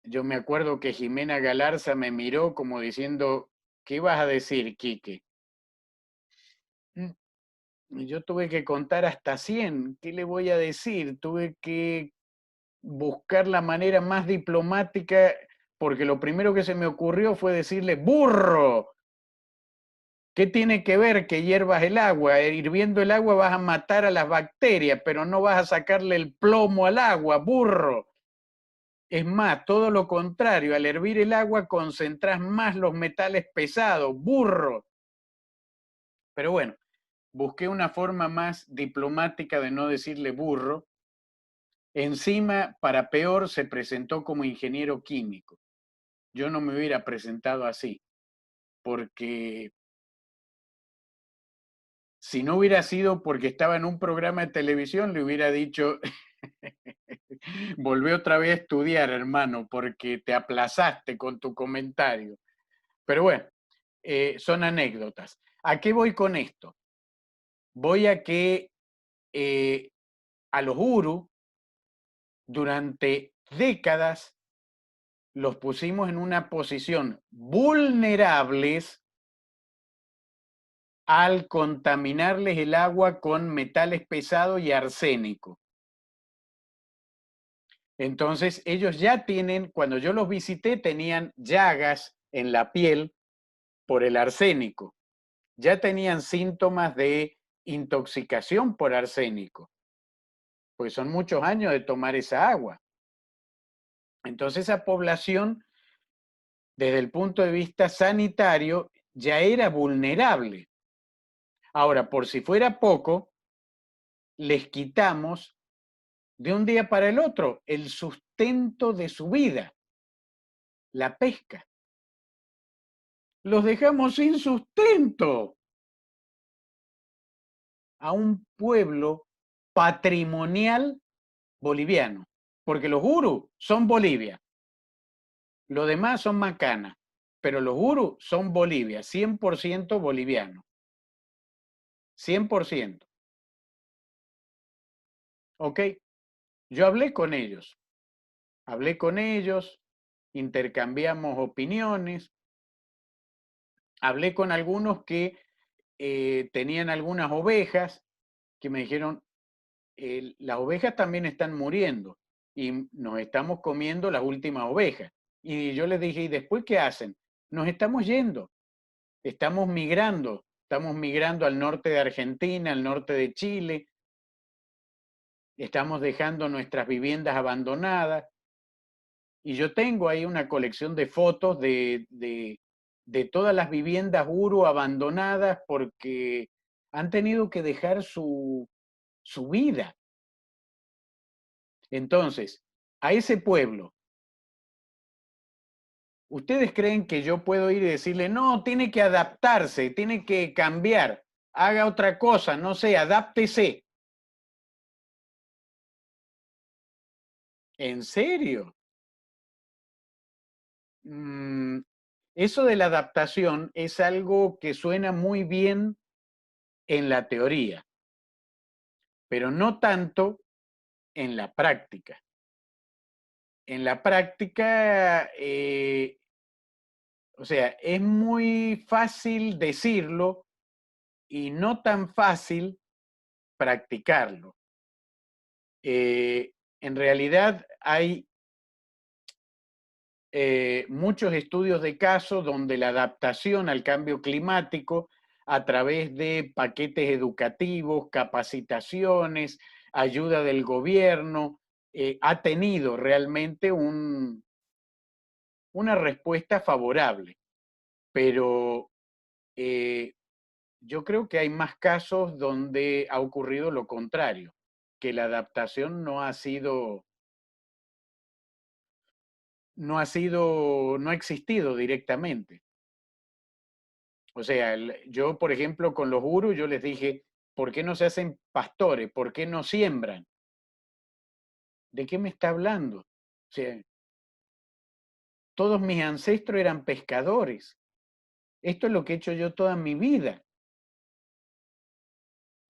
Yo me acuerdo que Jimena Galarza me miró como diciendo, ¿qué vas a decir, Quique? Yo tuve que contar hasta 100, ¿qué le voy a decir? Tuve que buscar la manera más diplomática, porque lo primero que se me ocurrió fue decirle, ¡burro! ¿Qué tiene que ver que hiervas el agua? Hirviendo el agua vas a matar a las bacterias, pero no vas a sacarle el plomo al agua, burro. Es más, todo lo contrario, al hervir el agua concentras más los metales pesados, burro. Pero bueno, busqué una forma más diplomática de no decirle burro. Encima, para peor, se presentó como ingeniero químico. Yo no me hubiera presentado así, porque si no hubiera sido porque estaba en un programa de televisión, le hubiera dicho, volví otra vez a estudiar, hermano, porque te aplazaste con tu comentario. Pero bueno, son anécdotas. ¿A qué voy con esto? Voy a que a los Uru, durante décadas, los pusimos en una posición vulnerables al contaminarles el agua con metales pesados y arsénico. Entonces, ellos ya tienen, cuando yo los visité, tenían llagas en la piel por el arsénico. Ya tenían síntomas de intoxicación por arsénico, pues son muchos años de tomar esa agua. Entonces esa población, desde el punto de vista sanitario, ya era vulnerable. Ahora, por si fuera poco, les quitamos de un día para el otro el sustento de su vida, la pesca. Los dejamos sin sustento a un pueblo patrimonial boliviano, porque los gurus son Bolivia, los demás son Macana, pero los gurus son Bolivia, 100% boliviano, 100%. ¿Ok? Yo hablé con ellos, intercambiamos opiniones, hablé con algunos que tenían algunas ovejas que me dijeron, las ovejas también están muriendo y nos estamos comiendo las últimas ovejas. Y yo les dije, ¿y después qué hacen? Nos estamos yendo, estamos migrando al norte de Argentina, al norte de Chile, estamos dejando nuestras viviendas abandonadas. Y yo tengo ahí una colección de fotos de todas las viviendas guru abandonadas porque han tenido que dejar su vida. Entonces, a ese pueblo, ¿ustedes creen que yo puedo ir y decirle, no, tiene que adaptarse, tiene que cambiar, haga otra cosa, no sé, adáptese? ¿En serio? Eso de la adaptación es algo que suena muy bien en la teoría, pero no tanto en la práctica. En la práctica, o sea, es muy fácil decirlo y no tan fácil practicarlo. En realidad hay muchos estudios de caso donde la adaptación al cambio climático a través de paquetes educativos, capacitaciones, ayuda del gobierno, ha tenido realmente una respuesta favorable. Pero yo creo que hay más casos donde ha ocurrido lo contrario, que la adaptación no ha existido directamente. O sea, yo, por ejemplo, con los gurus, yo les dije, ¿por qué no se hacen pastores? ¿Por qué no siembran? ¿De qué me está hablando? O sea, todos mis ancestros eran pescadores. Esto es lo que he hecho yo toda mi vida.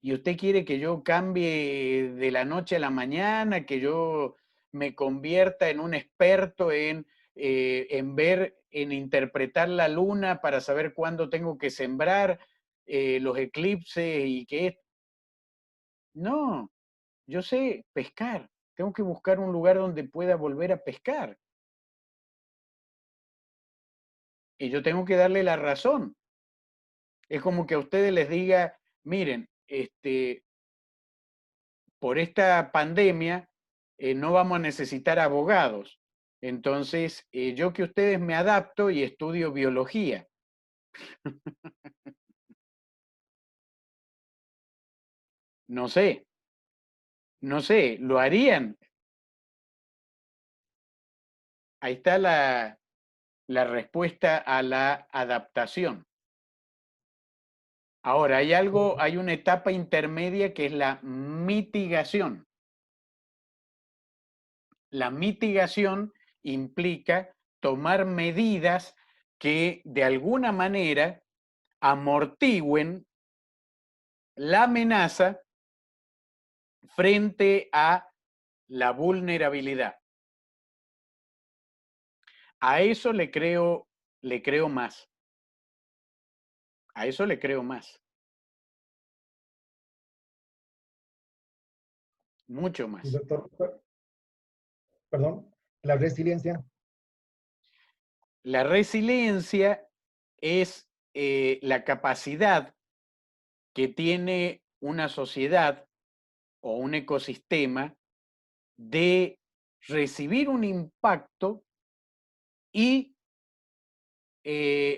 ¿Y usted quiere que yo cambie de la noche a la mañana, que yo me convierta en un experto en ver, en interpretar la luna para saber cuándo tengo que sembrar, los eclipses y qué? No, yo sé pescar. Tengo que buscar un lugar donde pueda volver a pescar. Y yo tengo que darle la razón. Es como que a ustedes les diga, miren, por esta pandemia no vamos a necesitar abogados. Entonces, yo que ustedes me adapto y estudio biología. No sé, ¿lo harían? Ahí está la respuesta a la adaptación. Ahora, hay una etapa intermedia que es la mitigación. La mitigación implica tomar medidas que de alguna manera amortigüen la amenaza frente a la vulnerabilidad. A eso le creo más. A eso le creo más. Mucho más. Doctor, perdón, la resiliencia. La resiliencia es la capacidad que tiene una sociedad o un ecosistema de recibir un impacto y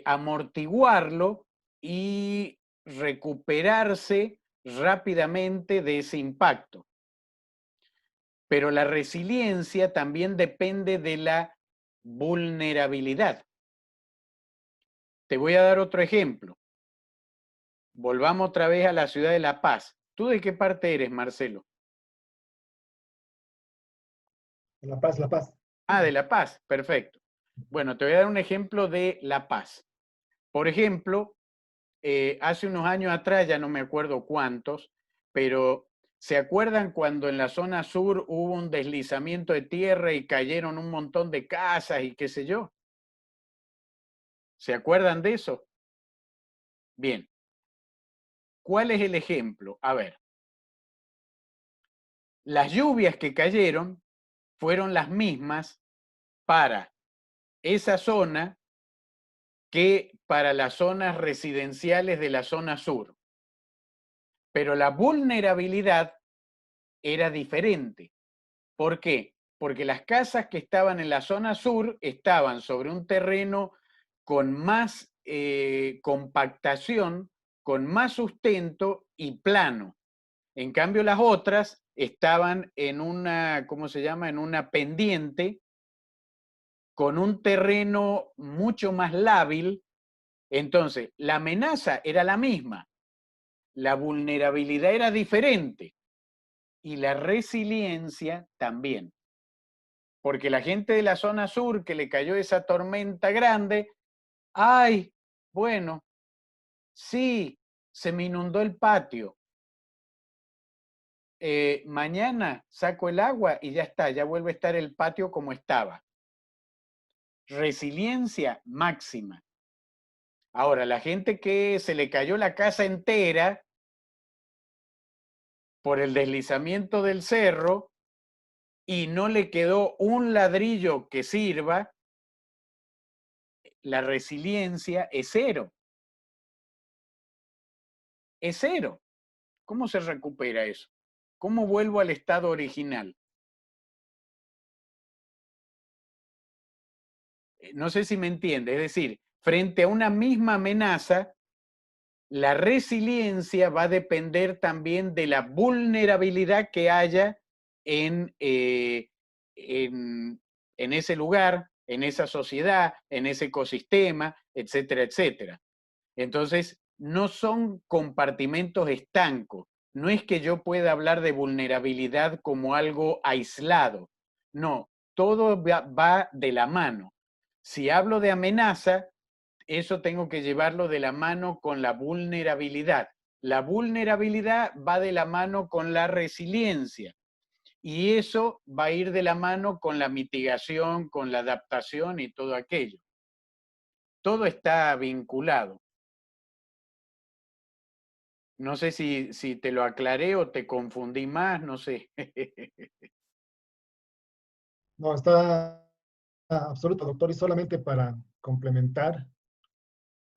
amortiguarlo y recuperarse rápidamente de ese impacto. Pero la resiliencia también depende de la vulnerabilidad. Te voy a dar otro ejemplo. Volvamos otra vez a la ciudad de La Paz. ¿Tú de qué parte eres, Marcelo? La Paz, La Paz. Ah, de La Paz, perfecto. Bueno, te voy a dar un ejemplo de La Paz. Por ejemplo, hace unos años atrás, ya no me acuerdo cuántos, pero ¿se acuerdan cuando en la zona sur hubo un deslizamiento de tierra y cayeron un montón de casas y qué sé yo? ¿Se acuerdan de eso? Bien. ¿Cuál es el ejemplo? A ver. Las lluvias que cayeron fueron las mismas para esa zona que para las zonas residenciales de la zona sur. Pero la vulnerabilidad era diferente. ¿Por qué? Porque las casas que estaban en la zona sur estaban sobre un terreno con más compactación, con más sustento y plano. En cambio, las otras estaban en una, ¿cómo se llama? En una pendiente, con un terreno mucho más lábil. Entonces, la amenaza era la misma, la vulnerabilidad era diferente y la resiliencia también. Porque la gente de la zona sur que le cayó esa tormenta grande, ¡ay! Bueno, sí, se me inundó el patio. Mañana saco el agua y ya está, ya vuelve a estar el patio como estaba. Resiliencia máxima. Ahora, la gente que se le cayó la casa entera por el deslizamiento del cerro y no le quedó un ladrillo que sirva, la resiliencia es cero. Es cero. ¿Cómo se recupera eso? ¿Cómo vuelvo al estado original? No sé si me entiende. Es decir, frente a una misma amenaza, la resiliencia va a depender también de la vulnerabilidad que haya en ese lugar, en esa sociedad, en ese ecosistema, etcétera, etcétera. Entonces, no son compartimentos estancos. No es que yo pueda hablar de vulnerabilidad como algo aislado. No, todo va de la mano. Si hablo de amenaza, eso tengo que llevarlo de la mano con la vulnerabilidad. La vulnerabilidad va de la mano con la resiliencia. Y eso va a ir de la mano con la mitigación, con la adaptación y todo aquello. Todo está vinculado. No sé si te lo aclaré o te confundí más, no sé. No, está absoluto, doctor, y solamente para complementar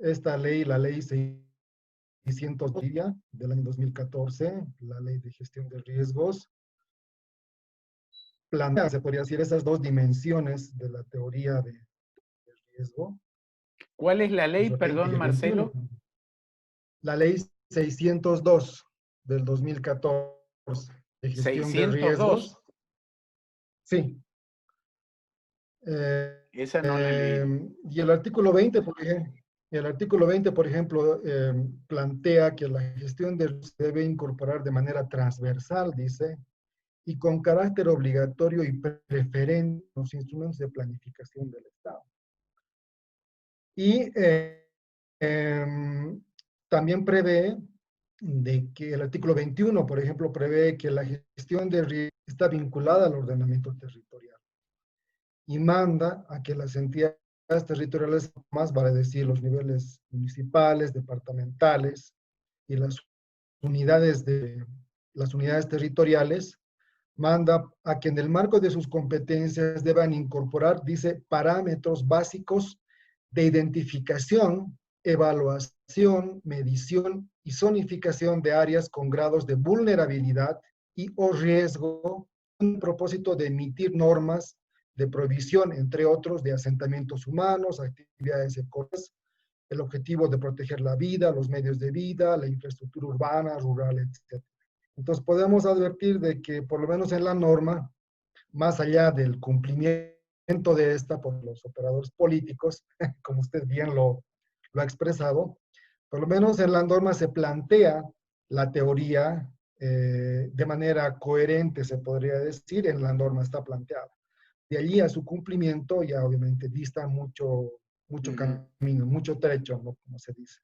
esta ley, la ley 600 del año 2014, la ley de gestión de riesgos, plantea, se podría decir, esas dos dimensiones de la teoría de riesgo. ¿Cuál es la ley, perdón, Marcelo? La ley 602 del 2014 de gestión 602. De riesgos. Sí. Esa no la leí. Y el artículo 20, por ejemplo, plantea que la gestión de riesgos debe incorporar de manera transversal, dice, y con carácter obligatorio y preferente los instrumentos de planificación del Estado. Y también prevé de que el artículo 21, por ejemplo, prevé que la gestión de riesgo está vinculada al ordenamiento territorial y manda a que las entidades territoriales, más vale decir los niveles municipales, departamentales y las unidades territoriales, manda a que en el marco de sus competencias deban incorporar, dice, parámetros básicos de identificación, evaluación, medición y zonificación de áreas con grados de vulnerabilidad y o riesgo, con el propósito de emitir normas de provisión, entre otros, de asentamientos humanos, actividades económicas, el objetivo de proteger la vida, los medios de vida, la infraestructura urbana, rural, etc. Entonces podemos advertir de que por lo menos en la norma, más allá del cumplimiento de esta por los operadores políticos, como usted bien lo ha expresado, por lo menos en la norma se plantea la teoría de manera coherente, se podría decir, en la norma está planteada. De allí a su cumplimiento ya obviamente dista mucho camino, mucho trecho, ¿no? Como se dice.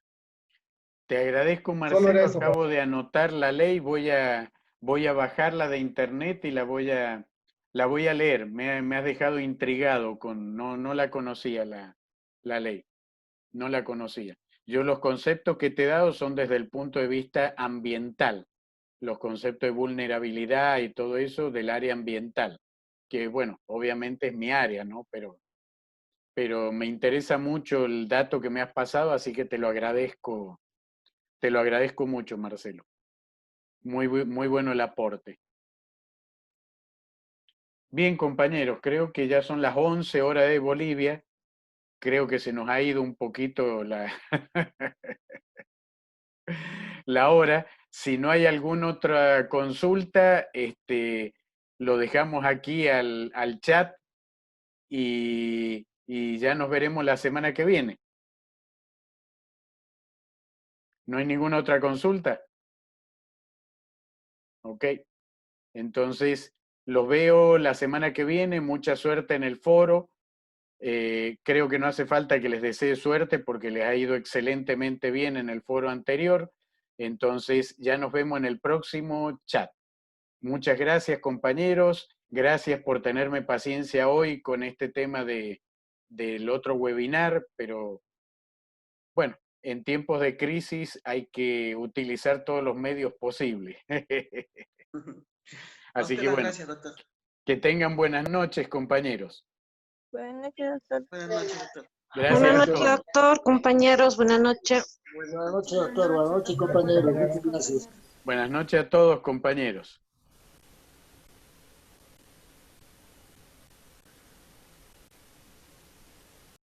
Te agradezco, Marcelo. Acabo de anotar la ley, voy a bajarla de internet y la voy a leer. Me has dejado intrigado no la conocía la ley, no la conocía. Yo los conceptos que te he dado son desde el punto de vista ambiental, los conceptos de vulnerabilidad y todo eso del área ambiental, que bueno, obviamente es mi área, ¿no? Pero me interesa mucho el dato que me has pasado, así que te lo agradezco mucho, Marcelo. Muy bueno el aporte. Bien, compañeros, creo que ya son las 11 horas de Bolivia. Creo que se nos ha ido un poquito la hora. Si no hay alguna otra consulta, lo dejamos aquí al chat y ya nos veremos la semana que viene. ¿No hay ninguna otra consulta? Ok. Entonces, los veo la semana que viene. Mucha suerte en el foro. Creo que no hace falta que les desee suerte porque les ha ido excelentemente bien en el foro anterior. Entonces, ya nos vemos en el próximo chat. Muchas gracias, compañeros. Gracias por tenerme paciencia hoy con este tema del otro webinar, pero bueno, en tiempos de crisis hay que utilizar todos los medios posibles. Así que bueno, gracias, doctor. Que tengan buenas noches, compañeros. Buenas noches, doctor. Buenas noches, doctor. Gracias. Buenas noches, doctor, compañeros, buenas noches. Buenas noches, doctor. Buenas noches, compañeros. Muchas gracias. Buenas noches a todos, compañeros.